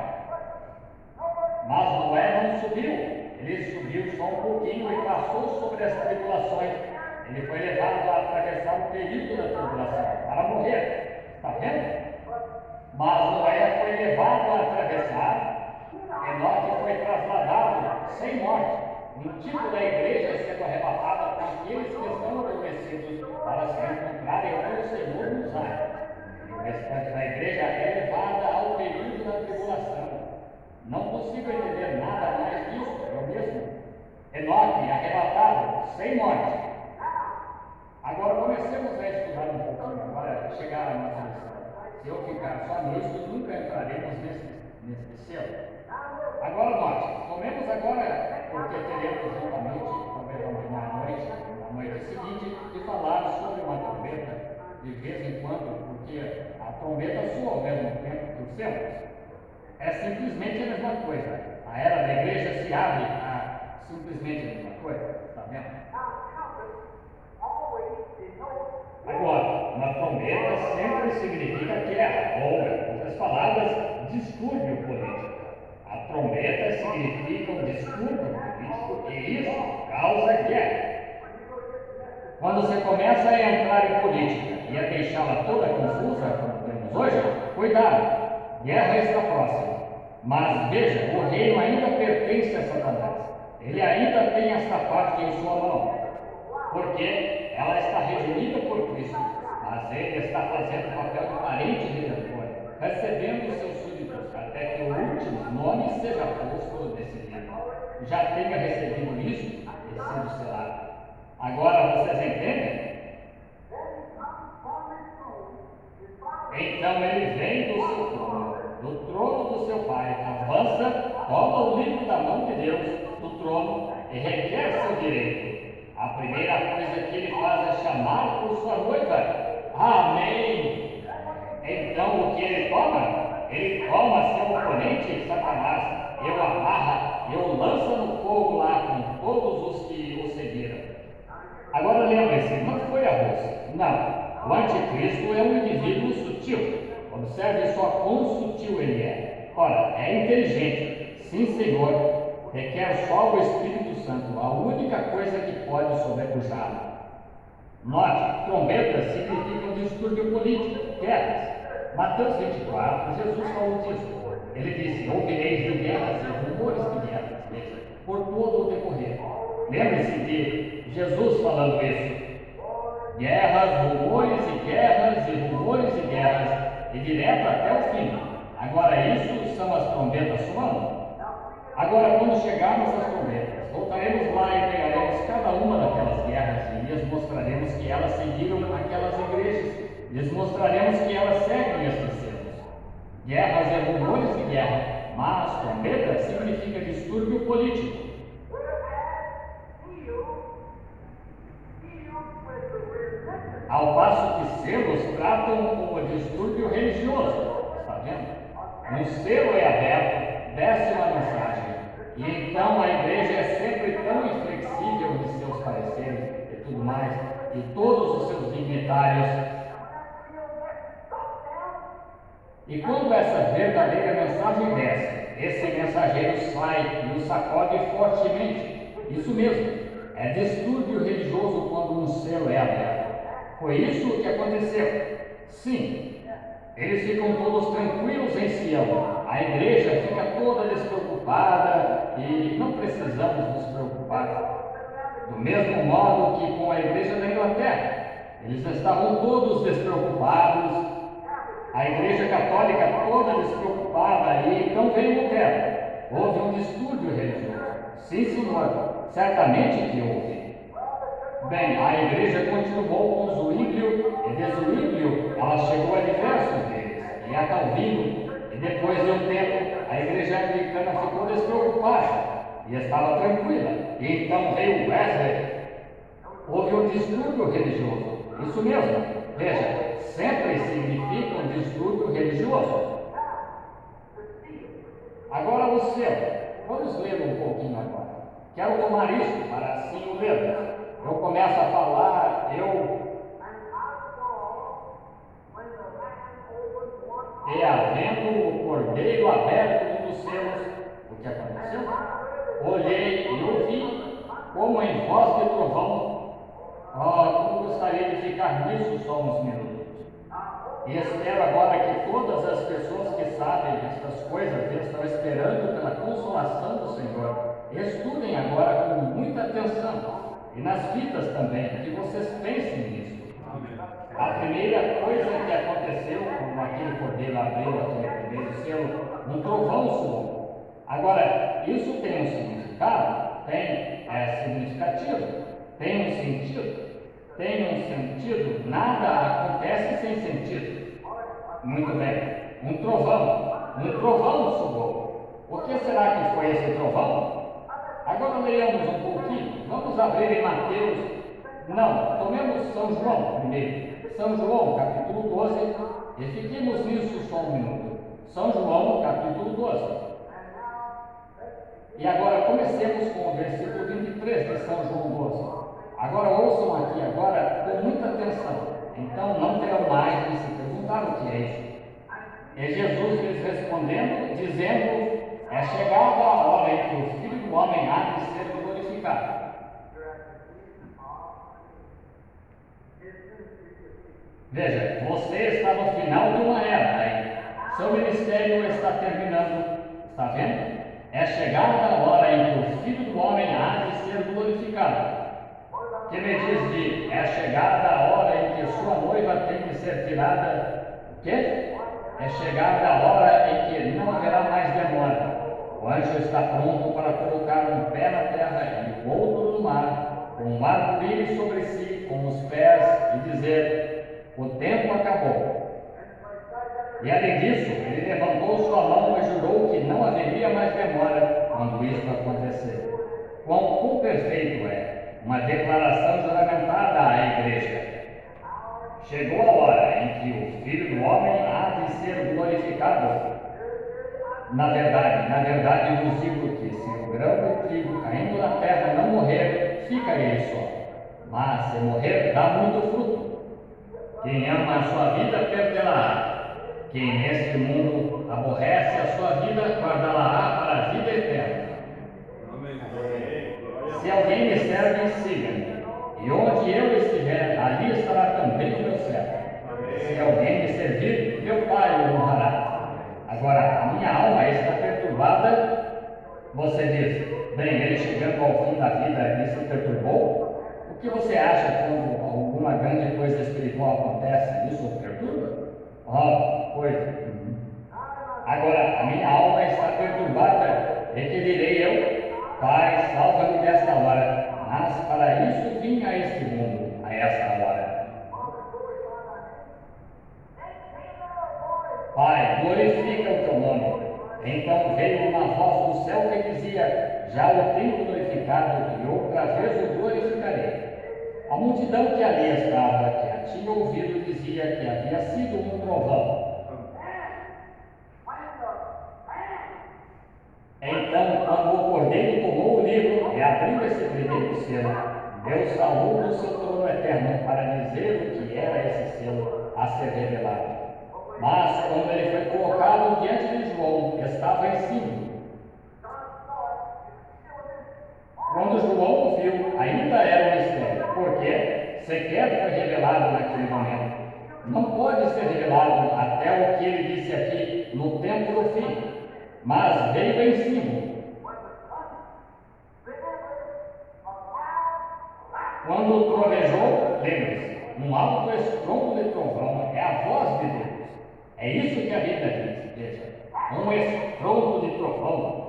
Speaker 2: Mas Noé não subiu, ele subiu só um pouquinho e passou sobre as tribulações. Ele foi levado a atravessar o período da tribulação para morrer. Está vendo? Mas Noé foi levado a atravessar. Enoque foi trasladado sem morte. Um tipo da igreja sendo arrebatada para aqueles que estão adormecidos para se encontrarem com o Senhor nos ares. O restante da igreja é levada ao período da tribulação. Não consigo entender nada mais disso, eu mesmo. Enoque arrebatado sem morte. Agora comecemos a estudar um pouquinho, agora chegar à nossa lição. Se eu ficar só nisso, nunca entraremos nesse céu. Agora note, tomemos agora, porque teremos juntamente, talvez amanhã à noite, na noite seguinte, de falar sobre uma trombeta, de vez em quando, porque a trombeta soa ao mesmo tempo que os céus. É simplesmente a mesma coisa. A era da igreja se abre a simplesmente a mesma coisa, está vendo? Agora, uma trombeta sempre significa guerra, ou, em outras palavras, distúrbio político. A trombeta significa um distúrbio político e isso causa guerra. Quando você começa a entrar em política e a deixá-la toda confusa, como temos hoje, cuidado, guerra está próxima. Mas veja, o reino ainda pertence a Satanás. Ele ainda tem esta parte em sua mão, porque ela está redimida por Cristo, mas ele está fazendo o papel de parente redentor, recebendo os seus súditos, até que o último nome seja posto nesse livro. Já tenha recebido isso e sido selado. Agora vocês entendem? Então ele vem do seu trono, do trono do seu pai, avança, toma o livro da mão de Deus, do trono, e requer seu direito. A primeira coisa que ele faz é chamar por sua noiva. Amém! Então o que ele toma? Ele toma seu oponente, Satanás, e o amarra, e o lança no fogo lá com todos os que o seguiram. Agora lembre-se, não foi a Rússia. Não. O anticristo é um indivíduo sutil. Observe só quão sutil ele é. Ora, é inteligente. Sim, Senhor. Requer só o Espírito Santo, a única coisa que pode sobrepujá-lo. Note, trombetas significam distúrbio político, guerras. Mateus 24, Jesus falou disso. Ele disse, ouvireis de guerras e rumores de guerras, veja, por todo o decorrer. Lembre-se de Jesus falando isso. Guerras, rumores e guerras, e rumores e guerras, e direto até o fim. Agora, isso são as trombetas soando. Agora, quando chegarmos às trombetas, voltaremos lá e pegaremos cada uma daquelas guerras e lhes mostraremos que elas seguiram aquelas igrejas. Lhes mostraremos que elas seguem estes selos. Guerras e rumores de guerra, mas trombeta significa distúrbio político. Ao passo que selos tratam como distúrbio religioso. Está vendo? Um selo é aberto, desce uma mensagem. E então a igreja é sempre tão inflexível nos seus pareceres e tudo mais, e todos os seus dignitários. E quando essa verdadeira mensagem desce, esse mensageiro sai e o sacode fortemente. Isso mesmo, é distúrbio religioso quando um selo é aberto. Foi isso que aconteceu. Sim, eles ficam todos tranquilos em Sião. A igreja fica toda despreocupada e não precisamos nos preocupar. Do mesmo modo que com a igreja da Inglaterra, eles estavam todos despreocupados. A igreja católica toda despreocupada e então veio Lutero. Houve um distúrbio religioso. Sim, senhor, certamente que houve. Bem, a igreja continuou com Zwinglio e de Zwinglio ela chegou a diversos deles, e a Calvino, e depois de um tempo a igreja anglicana ficou despreocupada e estava tranquila, e então veio Wesley. Houve um distúrbio religioso, isso mesmo, veja, sempre significa um distúrbio religioso. Agora o céu, vamos ler um pouquinho agora. Quero tomar isso para assim o lermos. Eu começo a falar, e havendo o cordeiro aberto um dos selos, o que aconteceu? Olhei e ouvi, como em voz de trovão. Como gostaria de ficar nisso só uns minutos. E espero agora que todas as pessoas que sabem estas coisas e estão esperando pela consolação do Senhor, estudem agora com muita atenção. E nas fitas também, que vocês pensem nisso. A primeira coisa que aconteceu, como aquele cordeiro abriu aquele primeiro selo, um trovão soou. Agora, isso tem um significado? É significativo? Tem um sentido? Tem um sentido? Nada acontece sem sentido. Muito bem. Um trovão soou. O que será que foi esse trovão? Agora leamos um pouquinho. Vamos abrir em Mateus. Não, tomemos São João primeiro. São João, capítulo 12. E fiquemos nisso só um minuto. São João, capítulo 12. E agora comecemos com o versículo 23 de São João 12. Agora ouçam aqui agora com muita atenção. Então não terão mais de se perguntar o que é isso. E Jesus lhes respondendo, dizendo: é chegada a hora em que o Filho do Homem há de ser glorificado. Veja, você está no final de uma era ainda. Seu ministério está terminando. Está vendo? É chegada a hora em que o Filho do Homem há de ser glorificado. Que me diz de é chegada a hora em que sua noiva tem que ser tirada. O quê? É chegada a hora em que não haverá mais demora. O anjo está pronto para colocar um pé na terra e o outro no mar, com um arco-íris sobre si, com os pés, e dizer: o tempo acabou. E além disso, ele levantou sua mão e jurou que não haveria mais demora quando isso acontecer. Quão perfeito é! Uma declaração juramentada à igreja. Chegou a hora em que o Filho do Homem há de ser glorificado. Na verdade vos digo que se o grão de trigo caindo na terra não morrer, fica ele só. Mas se morrer, dá muito fruto. Quem ama a sua vida, perdê-la-á. Quem neste mundo aborrece a sua vida, guardá-la-á para a vida eterna. Se alguém me serve, siga-me. E onde eu estiver, ali estará também o meu servo. Se alguém me servir, meu Pai o honrará. Agora, a minha alma está perturbada. Você diz: bem, ele chegando ao fim da vida, ele se perturbou? O que você acha quando alguma grande coisa espiritual acontece? Isso o perturba? Coisa. Agora, a minha alma está perturbada. E que direi eu? Pai, salva-me desta hora. Mas para isso vim a este mundo, a esta hora. Pai, glorifica o teu nome. Então veio uma voz do céu que dizia: já o tenho glorificado e outra vez o glorificarei. A multidão que ali estava, que tinha ouvido dizia que havia sido um trovão. Então, quando o cordeiro tomou o livro e abriu esse primeiro selo, deu saúde do seu trono eterno para dizer o que era esse selo a ser revelado. Mas, quando ele foi colocado diante de João, estava em símbolo. Quando João o viu, ainda era um mistério, porque sequer foi revelado naquele momento. Não pode ser revelado até o que ele disse aqui no tempo do fim, mas veio em símbolo. Quando trovejou, lembre-se, um alto estrondo de trovão é a voz de Deus. É isso que a Bíblia diz, veja, um estrondo de trovão.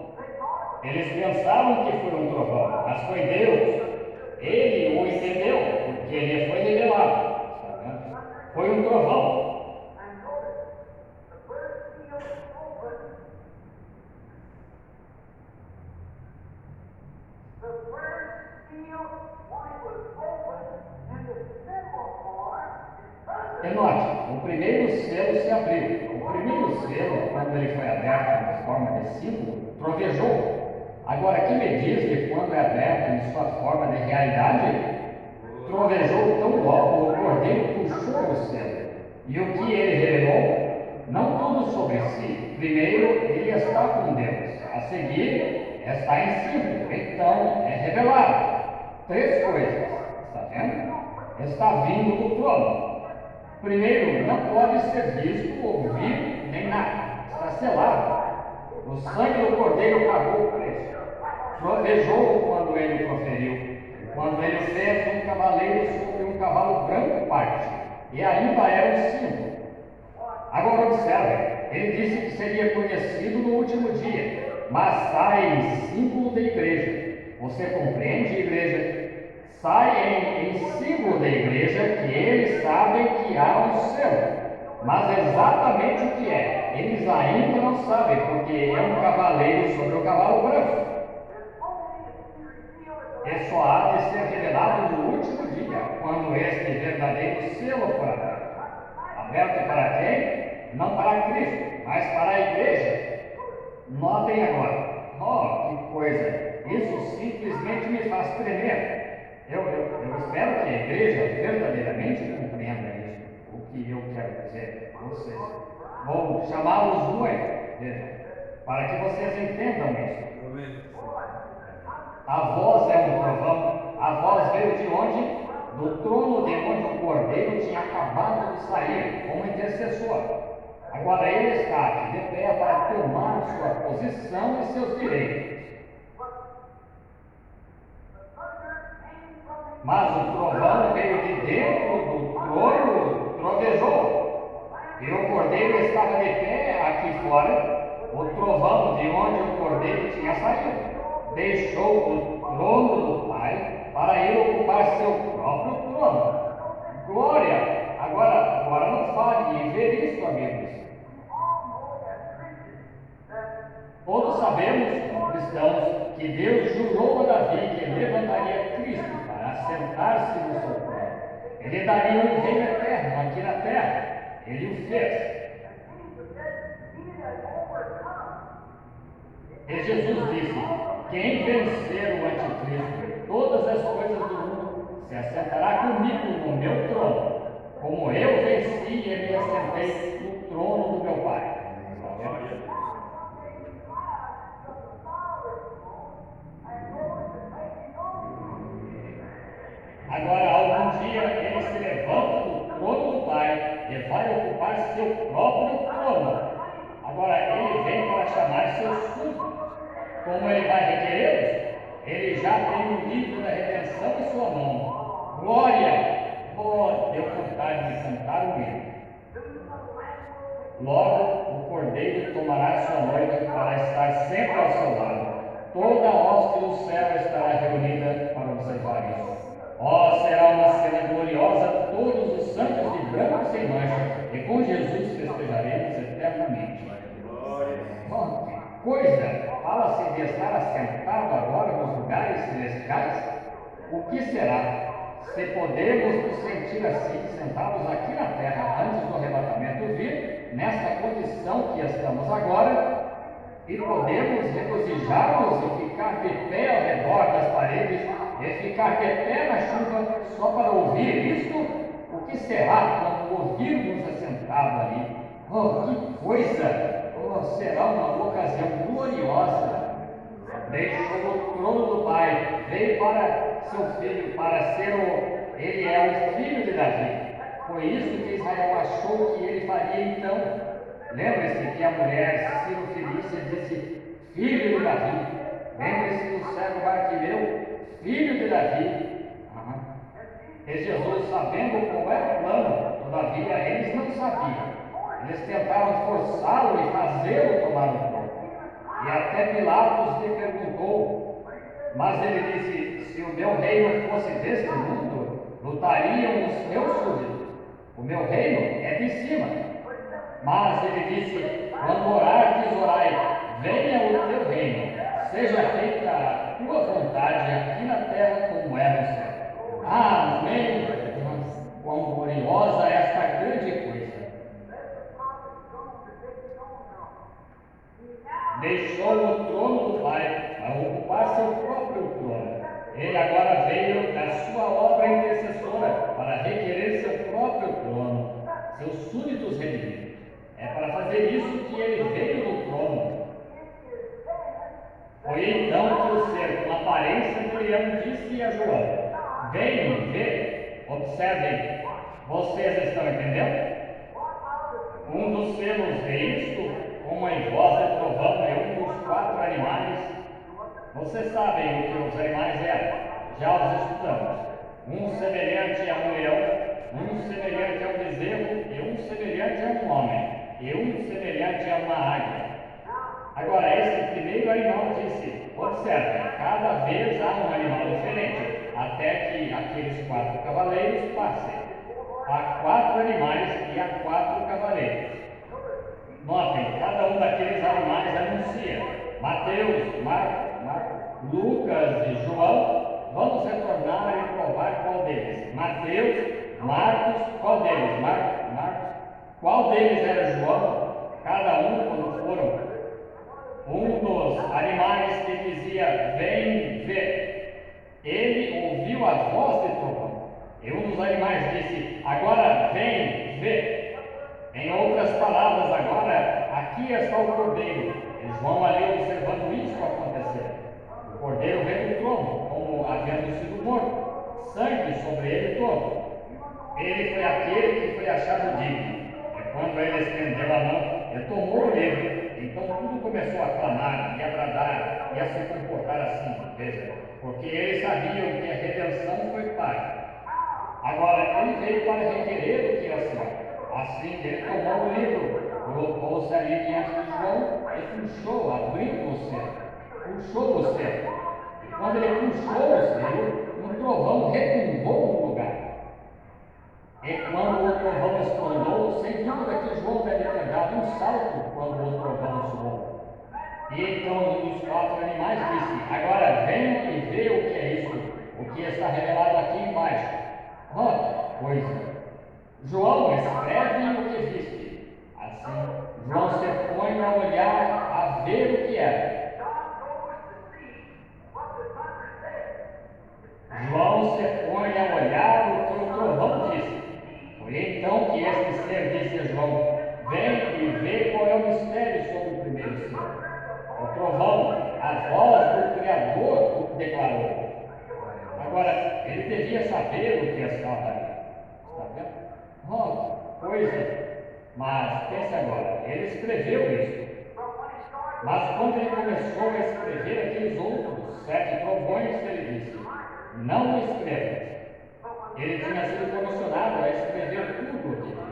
Speaker 2: Eles pensavam que foi um trovão, mas foi Deus. Ele o entendeu, porque ele foi revelado. Está vendo? Foi um trovão. E note, o primeiro selo se abriu. O primeiro selo, quando ele foi aberto na forma de símbolo, trovejou. Agora, que me diz que quando é aberto em sua forma de realidade, trovejou tão logo o cordeiro puxou o selo. E o que ele revelou? Não tudo sobre si. Primeiro, ele está com Deus. A seguir, está em símbolo. Então, é revelado. Três coisas. Está vendo? Está vindo do trono. Primeiro, não pode ser visto, ouvido, nem nada. Está selado. O sangue do cordeiro pagou o preço. Trovejou quando ele proferiu. Quando ele fez um cavaleiro sobre um cavalo branco parte. E ainda era um símbolo. Agora observe. Ele disse que seria conhecido no último dia. Mas sai em símbolo da igreja. Você compreende, igreja? Sai em símbolo da igreja que eles sabem que há um selo, mas exatamente o que é, eles ainda não sabem, porque é um cavaleiro sobre o cavalo branco. E só há de ser revelado no último dia, quando este verdadeiro selo for aberto. Aberto para quem? Não para Cristo, mas para a igreja. Notem agora, que coisa, isso simplesmente me faz tremer. Eu espero que a igreja verdadeiramente compreenda isso, o que eu quero dizer. Vocês vou chamá-los muito, para que vocês entendam isso. A voz é um trovão, a voz veio de onde? Do trono de onde o cordeiro tinha acabado de sair, como intercessor. Agora ele está aqui de pé para tomar sua posição e seus direitos. Mas o trovão veio de dentro do trono, trovejou. E o cordeiro estava de pé aqui fora. O trovão de onde o cordeiro tinha saído deixou o trono do Pai para ir ocupar seu próprio trono. Glória! Agora não fale em ver isso, amigos. Todos sabemos, como cristãos, que Deus jurou a Davi que levantaria Cristo para assentar-se no seu trono. Ele daria um reino eterno aqui na terra. Ele o fez. E Jesus disse: quem vencer o anticristo, todas as coisas do mundo, se assentará comigo no meu trono, como eu venci e me assentei no trono do meu Pai. Agora, algum dia, ele se levanta do trono do Pai e vai ocupar seu próprio trono. Agora, ele vem para chamar seus súditos. Como ele vai requerê-los? Ele já tem o livro da redenção em sua mão. Glória! Deu vontade de cantar o hino. Logo, o cordeiro tomará sua noiva para estar sempre ao seu lado. Toda a hoste do céu estará reunida para observar isso. Será uma cena gloriosa, todos os santos de branco sem mancha, e com Jesus festejaremos eternamente. Que coisa! Fala-se de estar assentado agora nos lugares celestiais? O que será? se podemos nos sentir assim, sentados aqui na terra antes do arrebatamento vir, nesta condição que estamos agora, e podemos regozijar-nos e ficar de pé ao redor das paredes e ficar de pé na chuva só para ouvir isto, o que será quando ouvirmos assentado ali? Oh, que coisa! Oh, será uma ocasião gloriosa! Deixou o trono do Pai, veio para seu filho, para ser ele é o filho de Davi. Foi isso que Israel achou que ele faria então. Lembre-se que a mulher Ciro-Fenícia disse, filho de Davi. Lembre-se do cego Bartimeu, filho de Davi. E Jesus, sabendo qual era o plano, todavia eles não sabiam. Eles tentaram forçá-lo e fazê-lo tomar o trono. E até Pilatos lhe perguntou, mas ele disse, se o meu reino fosse deste mundo, lutariam os meus súditos. O meu reino é de cima. Mas ele disse, quando orardes, orai, venha o teu reino, seja feita a tua vontade aqui na terra como é no céu. Amém. Quão gloriosa esta grande coisa. Deixou o trono do Pai para ocupar seu próprio trono. Ele agora veio da sua obra intercessora para requerer seu próprio trono, seus súditos redimidos. É para fazer isso que ele veio do trono. Foi então que o ser com aparência de leão disse a João, venham ver, observem, vocês estão entendendo? Um dos selos é isto, como em voz de trovão é um dos 4 animais. Vocês sabem o que os animais eram, já os estudamos. Um semelhante a um leão, um semelhante a um bezerro e um semelhante a um homem, e um semelhante a uma águia. Agora, esse primeiro animal disse, observem, cada vez há um animal diferente, até que aqueles 4 cavaleiros passem. Há 4 animais e há 4 cavaleiros. Notem, cada um daqueles animais anuncia. Mateus, Marcos, Lucas e João, vamos retornar e provar qual deles. Mateus, Marcos, qual deles? Marcos, qual deles era João? Cada um, quando foram. Um dos animais que dizia, vem ver. Ele ouviu a voz de trovão. E um dos animais disse, agora vem ver. Em outras palavras, agora, aqui está o cordeiro. E João ali observando isso acontecer. O cordeiro veio do trono, como havendo sido morto. Sangue sobre ele todo. Ele foi aquele que foi achado digno. E quando ele estendeu a mão, ele tomou o livro. Então tudo começou a clamar e a bradar e a se comportar assim, veja, porque eles sabiam que a redenção foi paga. Agora, ele veio para requerer o que era seu. Assim, ele tomou o livro, colocou-se ali diante de João e puxou, abrindo o céu. Puxou o céu. E quando ele puxou o céu, um trovão retumbou no lugar. E quando o trovão estrondou, sem dúvida que João deve ter dado um salto quando o trovão soou. E então um dos 4 animais disse, agora venham e vejam o que é isso, o que está revelado aqui embaixo. Coisa. João, escreve o que viste. Assim, João se põe a olhar, a ver o que era. João se põe a olhar o que o trovão disse. Foi então que este ser disse a João, vem e vê qual é o mistério sobre o primeiro ser. O trovão, a voz do Criador, o declarou. Agora, ele devia saber o que estava ali. Está vendo? Coisa. Mas pense agora, ele escreveu isso. Mas quando ele começou a escrever aqueles outros 7 trovões, ele disse, não escrevas. Ele tinha sido comissionado a escrever tudo aquilo.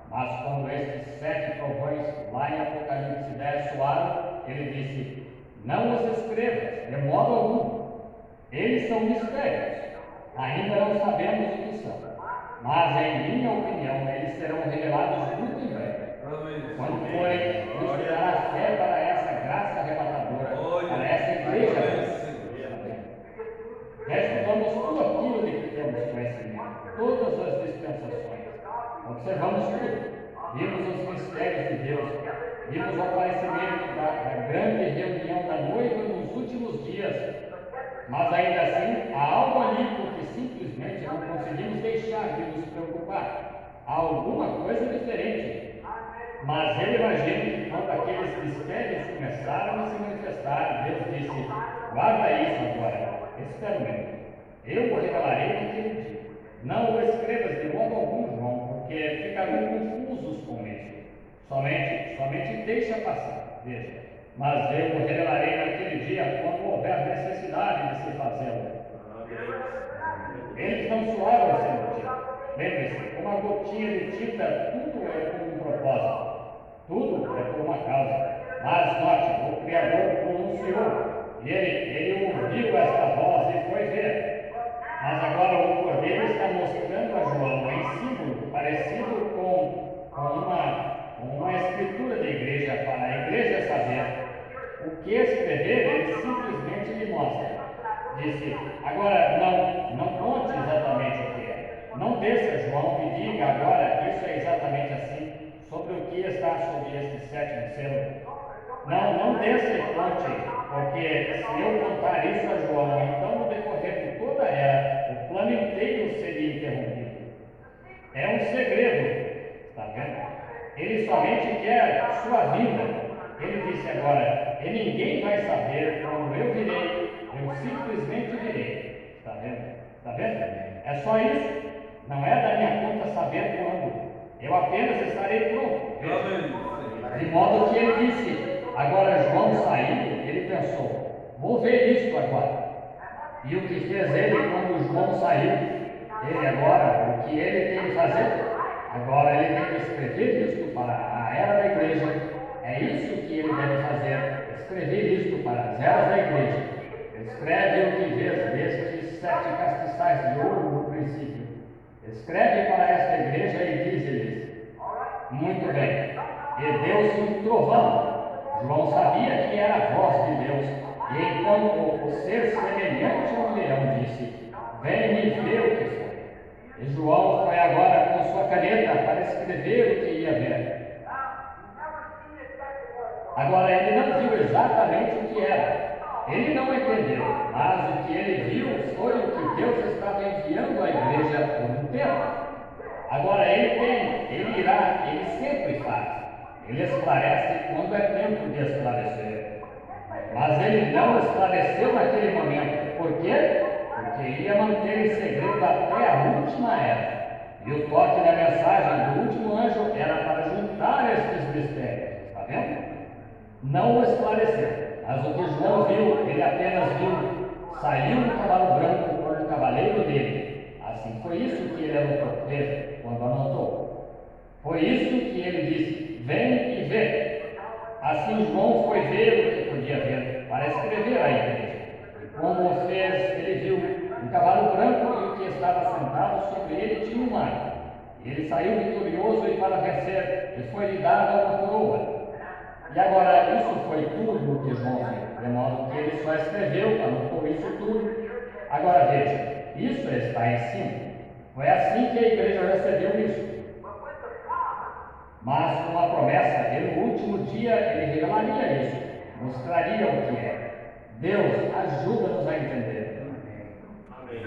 Speaker 2: Mas quando estes 7 trovões lá em Apocalipse 10 soaram, ele disse, não os escrevas, de modo algum. Eles são mistérios. Ainda não sabemos o que são. Mas, em minha opinião, eles serão revelados muito em breve. Quando forem nos dar a fé para essa graça arrebatadora, para essa igreja. Já estudamos tudo aquilo de que temos conhecimento. todas as dispensações. Observamos tudo. Vimos os mistérios de Deus. Vimos o aparecimento da grande reunião da noiva nos últimos dias. Mas ainda assim, há algo ali porque simplesmente não conseguimos deixar de nos preocupar. Há alguma coisa diferente. Mas eu imagino que quando aqueles mistérios começaram a se manifestar, Deus disse: guarda isso agora, espera um minuto. Eu o revelarei naquele dia. Não o escrevas de modo algum, João, porque ficarão confusos com isso. Somente deixa passar, veja. Mas eu o revelarei naquele dia quando houver necessidade de se fazê-lo. Eles não suaram sem motivo. Lembre-se, como a gotinha de tinta, tudo é por um propósito. Tudo é por uma causa. Mas note, o Criador pronunciou, e ele ouviu esta voz e foi ver. Mas agora o Cordeiro está mostrando a João em símbolo parecido com uma escritura da igreja, para a igreja saber o que escrever. Ele simplesmente lhe mostra. Disse: agora não conte exatamente o que é. Não desça, João, e diga agora, isso é exatamente assim, sobre o que está sobre este sétimo selo. Não desça e conte, porque se eu contar isso a João, então no decorrer de toda a era, o plano inteiro seria interrompido. É um segredo, está vendo? Ele somente quer sua vida. Ele disse agora: e ninguém vai saber quando eu virei, eu simplesmente virei. Está vendo? Está vendo? É só isso. Não é da minha conta saber quando. Eu apenas estarei pronto. De modo que ele disse. Agora João saiu, ele pensou: vou ver isto agora. E o que fez ele quando João saiu? Ele agora, o que ele tem que fazer? Agora ele tem que escrever isto para a era da igreja. É isso que ele deve fazer, escrever isto para as eras da igreja. Escreve o que vês destes 7 castiçais de ouro no princípio. Escreve para esta igreja e diz-lhes: muito bem. E deu-se um trovão. João sabia que era a voz de Deus. E então o ser semelhante a um leão disse: vem e vê o que foi. E João foi agora com sua caneta para escrever o que ia ver. Agora ele não viu exatamente o que era. Ele não entendeu, mas o que ele viu foi o que Deus estava enviando à igreja por um tempo. Agora ele sempre faz. Ele esclarece quando é tempo de esclarecer. Mas ele não esclareceu naquele momento. Por quê? Porque ia manter em segredo até a última era. E o toque da mensagem do último anjo era para juntar estes mistérios. Está vendo? Não o esclareceu. Mas o que João viu, ele apenas viu. Saiu um cavalo branco com o cavaleiro dele. Assim foi isso que ele anotou. Veja, quando anotou. Foi isso que ele disse: vem e vê. Assim João foi ver o que podia ver, para escrever à igreja. E como o fez, ele viu um cavalo branco e o que estava sentado sobre ele tinha um arco. E ele saiu vitorioso e para vencer, e foi-lhe dada uma coroa. E agora, isso foi tudo o que João viu, de modo que ele só escreveu, anotou isso tudo. Agora veja, isso está em cima. Foi assim que a igreja recebeu isso. Mas com a promessa, ele no último dia ele revelaria isso, mostraria o que é. Deus ajuda-nos a entender.
Speaker 3: Amém.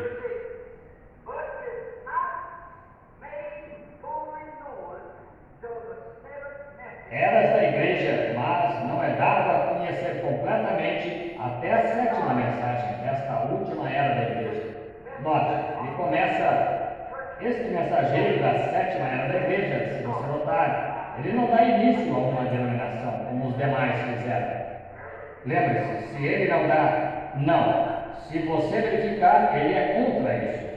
Speaker 2: Era esta igreja, mas não é dado a conhecer completamente até a 7ª mensagem, esta última era da igreja. Note, ele começa, este mensageiro da 7ª era da igreja, se você notar, ele não dá início a uma denominação, como os demais fizeram. Lembre-se, se ele não dá, não. Se você verificar, ele é contra isso.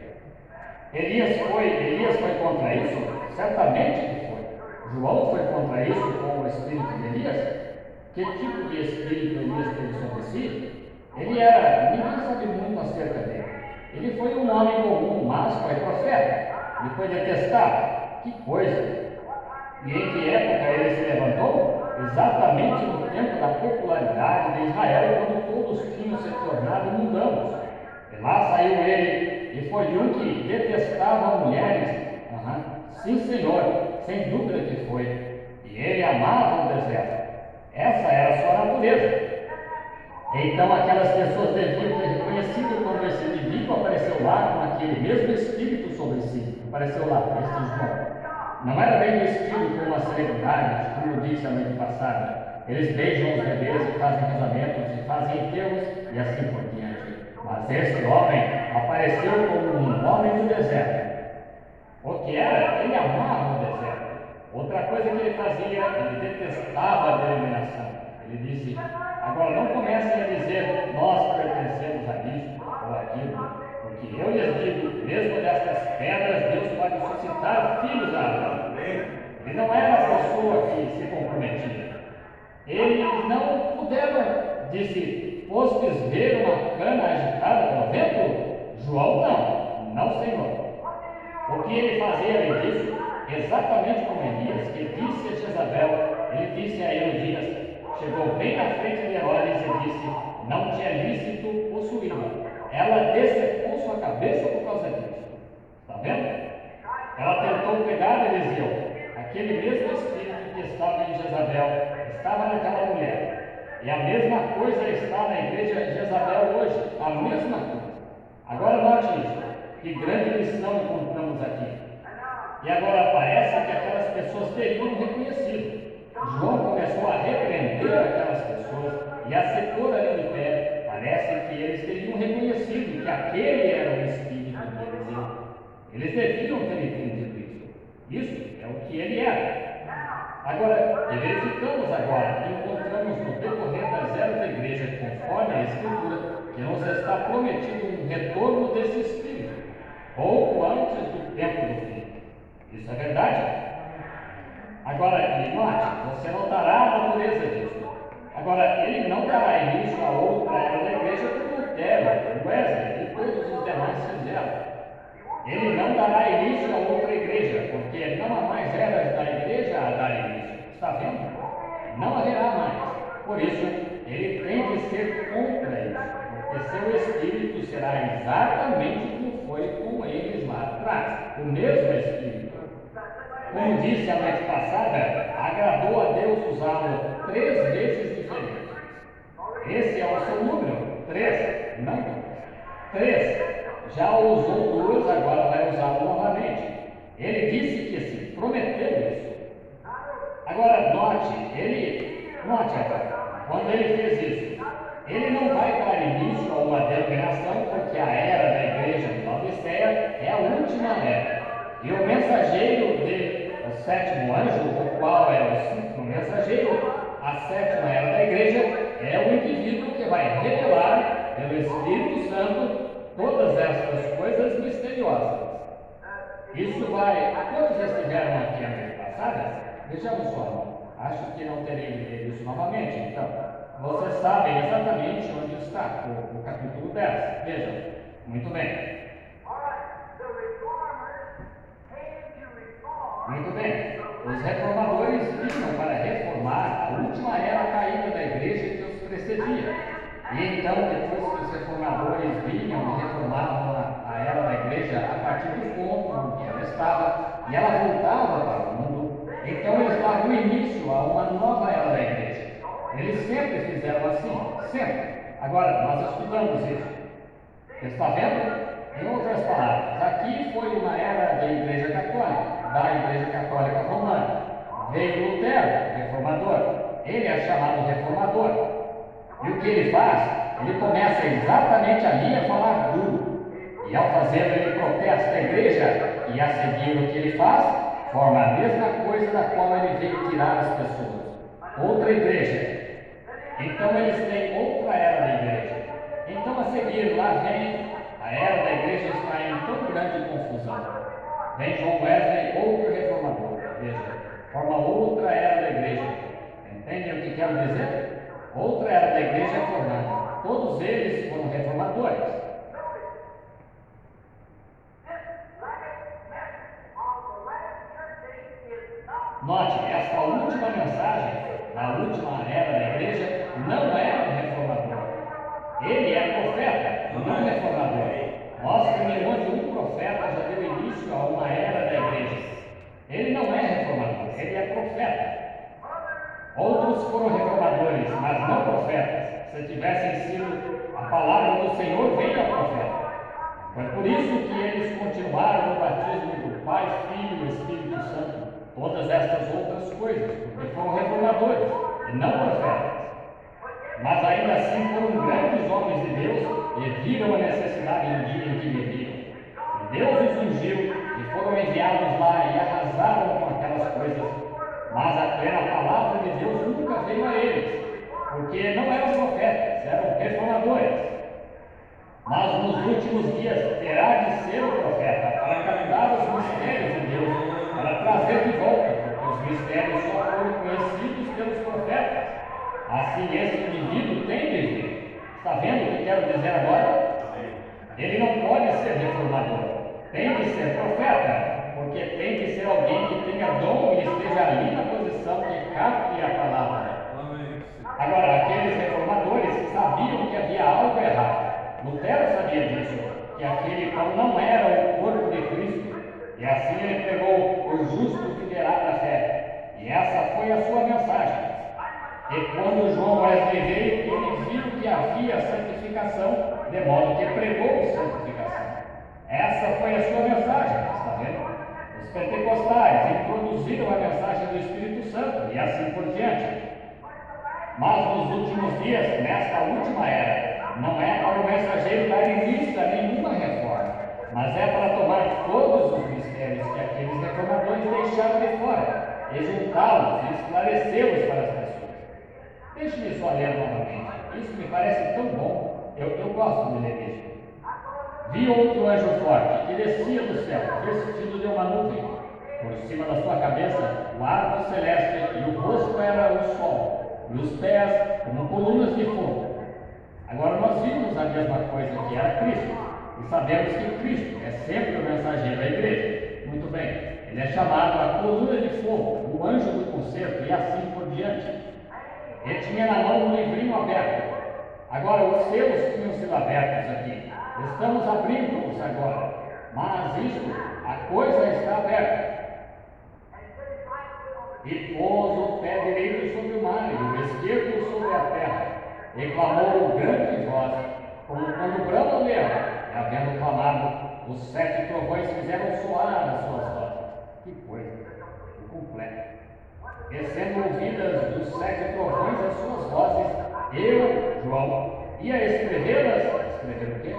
Speaker 2: Elias foi contra isso? Certamente que foi. João foi contra isso com o espírito de Elias? Que tipo de espírito Elias teve sobre si? Ninguém sabe muito acerca dele. Ele foi um homem comum, mas foi profeta. Ele foi detestado. Que coisa! E em que época ele se levantou? Exatamente no tempo da popularidade de Israel, quando todos tinham se tornado mundanos. E lá saiu ele e foi um que detestava mulheres. Sim, Senhor, sem dúvida que foi. E ele amava o deserto. Essa era a sua natureza. Então aquelas pessoas deviam ter reconhecido quando esse indivíduo apareceu lá com aquele mesmo espírito sobre si. Apareceu lá, este João. Não era bem vestido como uma celebridade, como disse a noite passada. Eles beijam os bebês e fazem casamentos e fazem enterros e assim por diante. Mas esse homem apareceu como um homem do deserto. O que era? Ele amava o deserto. Outra coisa que ele fazia, ele detestava a denominação. Ele disse: agora não comecem a dizer, nós pertencemos a isto ou aquilo, porque eu lhes digo, mesmo destas pedras, Deus pode suscitar filhos a Abraão. Ele não era a pessoa que se comprometia. Eles não puderam, disse, fostes ver uma cana agitada pelo vento? João não, Senhor. O que ele fazia além disso? Exatamente como Elias, que disse a Jezabel, ele disse a Herodias, chegou bem na frente de Herodes e disse, não te é lícito possuí-la. Ela decepou sua cabeça por causa disso. Está vendo? Ela tentou pegar Eliseu, aquele mesmo espírito que estava em Jezabel, estava naquela mulher. E a mesma coisa está na igreja de Jezabel hoje, a mesma coisa. Agora note isso, que grande lição encontramos aqui. E agora parece que aquelas pessoas teriam reconhecido. João começou a repreender aquelas pessoas e a se pôr ali de pé. Parece que eles teriam reconhecido que aquele era o espírito de Eliseu. Eles deviam ter entendido isso. Isso é o que ele era. Agora, verificamos agora e encontramos no decorrer das eras da igreja, conforme a Escritura, que nos está prometido um retorno desse espírito, pouco antes do tempo do fim. Isso é verdade? Agora, e note, você notará a natureza disso. Agora, ele não dará início a outra era da igreja como Lutero, Wesley e todos os demais fizeram. Ele não dará início a outra igreja, porque não há mais eras da igreja a dar início. Está vendo? Não haverá mais. Por isso, ele tem de ser contra isso, porque seu espírito será exatamente como foi com eles lá atrás. O mesmo espírito. Como disse a noite passada, agradou a Deus usá-lo 3 vezes diferentes. Esse é o seu número, 3, não 2. 3. Já o usou 2, agora vai usá-lo novamente. Ele disse que se prometeu isso. Agora note agora, quando ele fez isso, ele não vai dar início a uma denominação, porque a era da igreja de Laodiceia é a última era. E o mensageiro do 7º anjo, o qual é o 5º mensageiro, a 7ª era da igreja, é o indivíduo que vai revelar pelo Espírito Santo todas estas coisas misteriosas. Isso vai. Quantos estiveram aqui a noite passada? Vejamos só. Acho que não terei de ler isso novamente. Então, vocês sabem exatamente onde está o capítulo 10. Vejam. Muito bem. Muito bem. Os reformadores vinham para reformar a última era caída da igreja que os precedia. E então, depois que os reformadores vinham e reformavam a era da igreja a partir do ponto em que ela estava, e ela voltava para o mundo, então eles davam início a uma nova era da igreja. Eles sempre fizeram assim, sempre. Agora, nós estudamos isso. Está vendo? Em outras palavras, aqui foi uma era da igreja católica, da igreja católica romana. Veio Lutero, reformador. Ele é chamado reformador. E o que ele faz? Ele começa exatamente ali a falar duro. E ao fazê-lo, ele protesta a igreja. E a seguir o que ele faz? Forma a mesma coisa da qual ele veio tirar as pessoas. Outra igreja. Então eles têm outra era da igreja. Então a seguir, lá vem a era da igreja está em tão grande confusão. Vem João Wesley, outro reformador. Veja, forma outra era da igreja. Entendem o que quero dizer? Outra era da igreja é formada. Todos eles foram reformadores. Note, esta última mensagem, da última era da igreja, não é um reformador. Ele é profeta, não reformador. mostra-me onde um profeta já deu início a uma era da igreja. Ele não é reformador, ele é profeta. Outros foram reformadores, mas não profetas. Se tivessem sido, a palavra do Senhor veio ao profeta. Foi por isso que eles continuaram no batismo do Pai, Filho e Espírito Santo. Todas estas outras coisas, porque foram reformadores e não profetas. Mas ainda assim foram grandes homens de Deus e viram a necessidade no dia em que viviam. E Deus os ungiu e foram enviados lá e arrasaram com aquelas coisas. Mas a plena palavra de Deus nunca veio a eles, porque não eram profetas, eram reformadores. Mas nos últimos dias terá de ser o profeta para captar os mistérios de Deus, para trazer de volta, porque os mistérios só foram conhecidos pelos profetas. Assim esse indivíduo tem de vir. Está vendo o que quero dizer agora? Ele não pode ser reformador, tem de ser profeta, porque tem que ser alguém que tenha dom e esteja ali na posição que capte a palavra. Agora, aqueles reformadores sabiam que havia algo errado. Lutero sabia disso, que aquele pão não era o corpo de Cristo, e assim ele pregou o justo viverá da fé. E essa foi a sua mensagem. E quando João Wesley veio, ele viu que havia santificação, de modo que pregou santificação. Essa foi a sua mensagem, está vendo? Os pentecostais introduziram a mensagem do Espírito Santo e assim por diante. Mas nos últimos dias, nesta última era, não é para o mensageiro dar início a nenhuma reforma, mas é para tomar todos os mistérios que aqueles reformadores deixaram de fora e juntá-los e esclarecê-los para as pessoas. Deixe-me só ler novamente. Isso me parece tão bom. Eu gosto de ler isso. Vi outro anjo forte que descia do céu, vestido de uma nuvem. Por cima da sua cabeça, o arco celeste, e o rosto era o sol, e os pés como colunas de fogo. Agora nós vimos a mesma coisa que era Cristo, e sabemos que Cristo é sempre o mensageiro da igreja. Muito bem, ele é chamado a coluna de fogo, o anjo do concerto, e assim por diante. Ele tinha na mão um livrinho aberto. Agora, os selos tinham sido abertos aqui. Estamos abrindo-os agora. Mas isto, a coisa está aberta. E pôs o pé direito sobre o mar e o esquerdo sobre a terra. E clamou grande voz, como quando brama o leão. E havendo clamado, os 7 trovões fizeram soar as suas vozes. Que coisa, o completo. E sendo ouvidas dos 7 trovões as suas vozes, eu, João, ia escrevê-las, escrever o quê?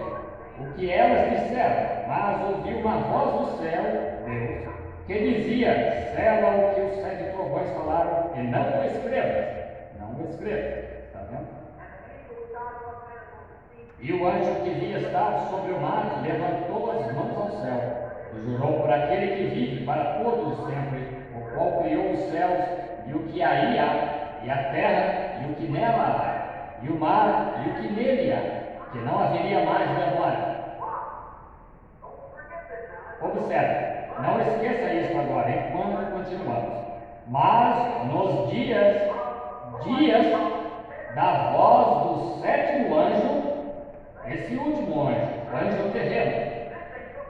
Speaker 2: O que elas disseram, mas ouvi uma voz do céu, Deus, que dizia, sela o que os 7 trovões falaram, e não o escrevas, não o escrevas, está vendo? E o anjo que via estar sobre o mar levantou as mãos ao céu, e jurou por aquele que vive para todos sempre, o qual criou os céus e o que aí há, e a terra e o que nela há, e o mar e o que nele há, que não haveria mais demora. Observe, não esqueça isso agora, enquanto continuamos. Mas nos dias da voz do 7º anjo, esse último anjo, o anjo terreno,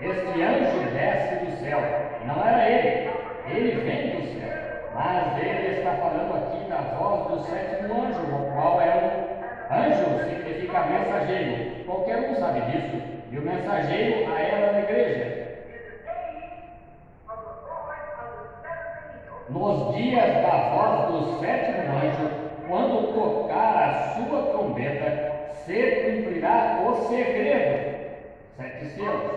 Speaker 2: este anjo desce do céu, não era ele vem do céu, mas ele está falando aqui da voz do 7º anjo, o qual é um anjo, significa mensageiro, qualquer um sabe disso, e o mensageiro a era da igreja. Nos dias da voz do 7º anjo, quando tocar a sua trombeta, se cumprirá o segredo, 7 selos,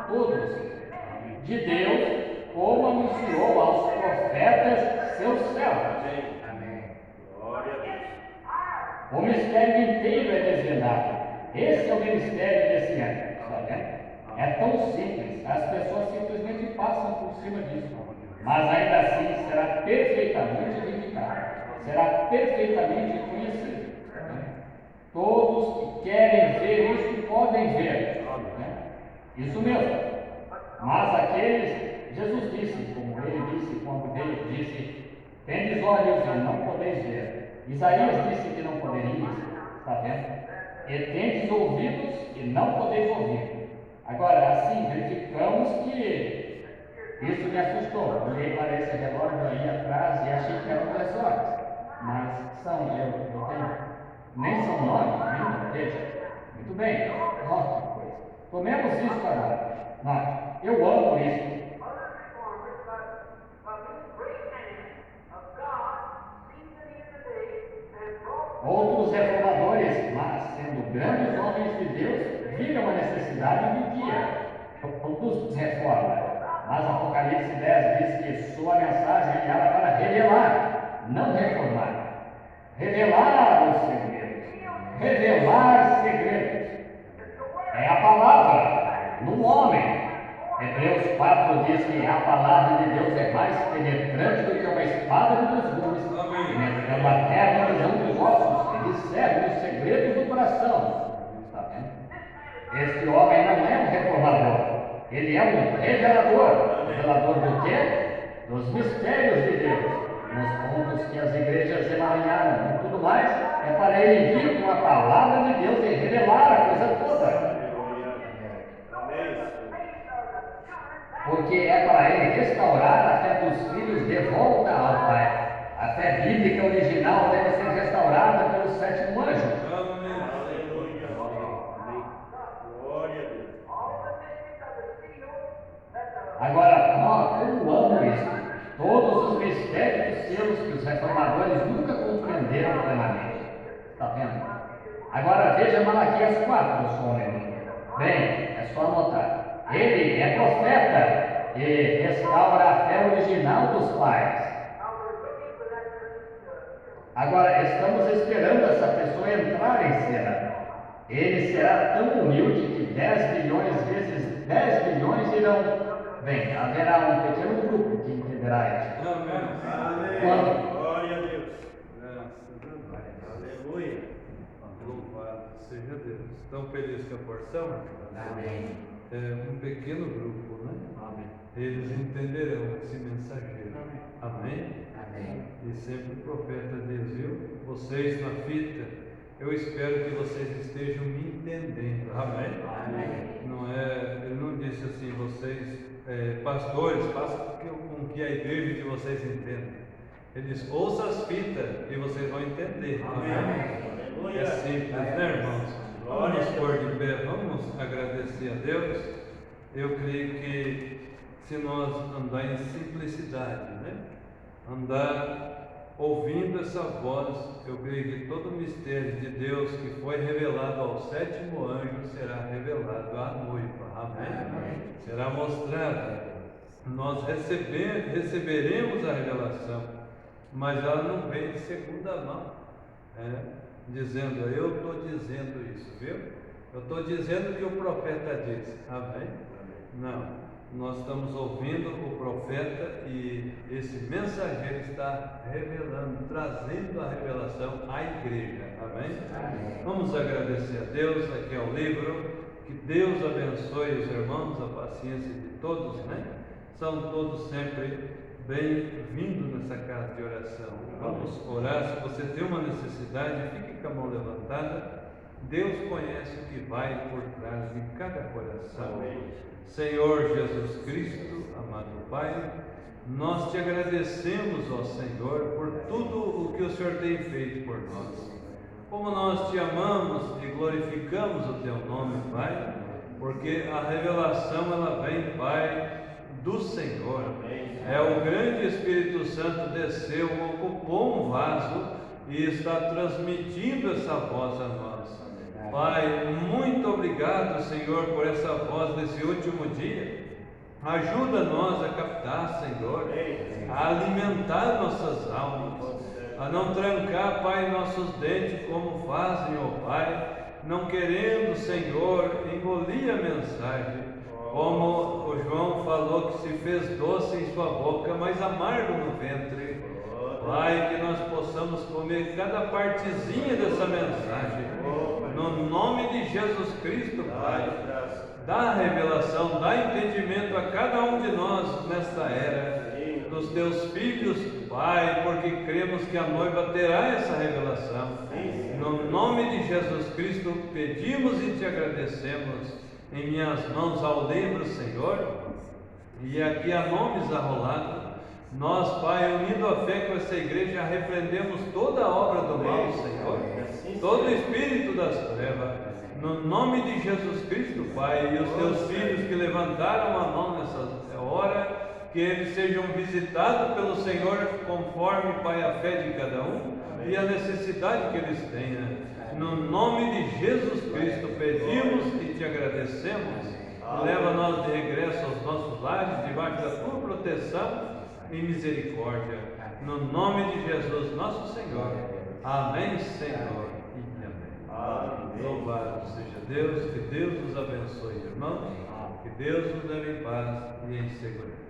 Speaker 2: todos, de Deus, como anunciou aos profetas seus servos. Amém. Glória a Deus. O mistério inteiro é desvendado. Esse é o ministério desse ano, está vendo? É tão simples, as pessoas simplesmente passam por cima disso. Mas ainda assim será perfeitamente vindicado, será perfeitamente conhecido. Todos que querem ver isso podem ver. Isso mesmo. Mas aqueles, Jesus disse, como ele disse quando veio, disse, tendes olhos e não podeis ver. Isaías disse que não poderias, está vendo? E tendes ouvidos e não podeis ouvir. Agora, assim, verificamos que isso me assustou. Olhei para esse relógio aí atrás e achei que eram 10 horas. Mas eu tenho, nem são 9 ainda, veja. Muito bem, nossa, que coisa. Tomemos isso agora. Note, eu amo isso. Outros reformadores, mas sendo grandes homens de Deus, viram a necessidade de guia. Todos reforma. Mas Apocalipse 10 diz que sua mensagem era para revelar, não reformar. Revelar os segredos. Revelar segredos. É a palavra no homem. Hebreus 4 diz que a palavra de Deus é mais penetrante do que uma espada de 2 gumes, penetrando até a divisão dos ossos e discerne os segredos do coração. Está vendo? Este homem não é um reformador, ele é um revelador. Revelador do quê? Dos mistérios de Deus, nos pontos que as igrejas emaranharam e tudo mais, é para ele vir com a palavra de Deus e revelar a coisa toda. Porque é para ele restaurar a fé dos filhos de volta ao Pai. A fé bíblica original deve ser restaurada pelo 7º anjo. Agora, como amo isso? Todos os mistérios dos selos que os reformadores nunca compreenderam plenamente. Está vendo? Agora veja Malaquias 4, só um minuto. Bem, é só anotar. Ele é profeta e restaura a fé original dos pais. Agora, estamos esperando essa pessoa entrar em cena. Ele será tão humilde que 10 bilhões vezes 10 bilhões irão... Bem, haverá um pequeno grupo que entenderá isso.
Speaker 8: Amém.
Speaker 2: Quando?
Speaker 8: Glória a Deus. Aleluia. Louvado seja Deus. Estão felizes com a porção?
Speaker 5: Amém.
Speaker 8: É um pequeno grupo, né?
Speaker 5: Amém.
Speaker 8: Eles entenderão esse mensageiro. Amém?
Speaker 5: Amém.
Speaker 8: E sempre o profeta diz, viu? Vocês na fita, eu espero que vocês estejam me entendendo. Amém?
Speaker 5: Amém.
Speaker 8: Não é, ele não disse assim, vocês, pastores, façam com que a igreja de vocês entenda. Ele diz, ouça as fitas e vocês vão entender. Amém? É simples, né, irmãos? Vamos nos pôr de pé, vamos agradecer a Deus. Eu creio que se nós andar em simplicidade, né? Andar ouvindo essa voz, eu creio que todo o mistério de Deus que foi revelado ao 7º anjo será revelado à noiva. Amém? Será mostrado. Nós receberemos a revelação, mas ela não vem de segunda mão. Dizendo, eu estou dizendo isso, viu? Eu estou dizendo o que o profeta disse. Amém? Não, nós estamos ouvindo o profeta e esse mensageiro está revelando, trazendo a revelação à igreja. Amém? Vamos agradecer a Deus. Aqui é o livro. Que Deus abençoe os irmãos, a paciência de todos, né? São todos sempre bem-vindos nessa casa de oração. Vamos orar. Se você tem uma necessidade, fique com a mão levantada. Deus conhece o que vai por trás de cada coração. Senhor Jesus Cristo, amado Pai, nós te agradecemos, ó Senhor, por tudo o que o Senhor tem feito por nós. Como nós te amamos e glorificamos o teu nome, Pai, porque a revelação ela vem, Pai, do Senhor. É o grande Espírito Santo desceu, ocupou um vaso e está transmitindo essa voz a nós. Pai, muito obrigado, Senhor, por essa voz desse último dia. Ajuda nós a captar, Senhor, a alimentar nossas almas, a não trancar, Pai, nossos dentes como fazem, ó Pai, não querendo, Senhor, engolir a mensagem. Como o João falou que se fez doce em sua boca, mas amargo no ventre. Pai, que nós possamos comer cada partezinha dessa mensagem. No nome de Jesus Cristo, Pai. Dá revelação, dá entendimento a cada um de nós nesta era. Dos teus filhos, Pai, porque cremos que a noiva terá essa revelação. No nome de Jesus Cristo, pedimos e te agradecemos. em minhas mãos ao livro, Senhor, e aqui há nomes arrolados. Nós, Pai, unindo a fé com essa igreja, repreendemos toda a obra do mal, Senhor, todo espírito das trevas, no nome de Jesus Cristo, Pai, e os teus filhos que levantaram a mão nessa hora, que eles sejam visitados pelo Senhor conforme, Pai, a fé de cada um e a necessidade que eles tenham. No nome de Jesus Cristo pedimos e te agradecemos. Leva-nos de regresso aos nossos lares, debaixo da tua proteção e misericórdia. No nome de Jesus, nosso Senhor. Amém, Senhor. E amém. Louvado seja Deus, que Deus nos abençoe, irmãos, que Deus nos leve em paz e em segurança.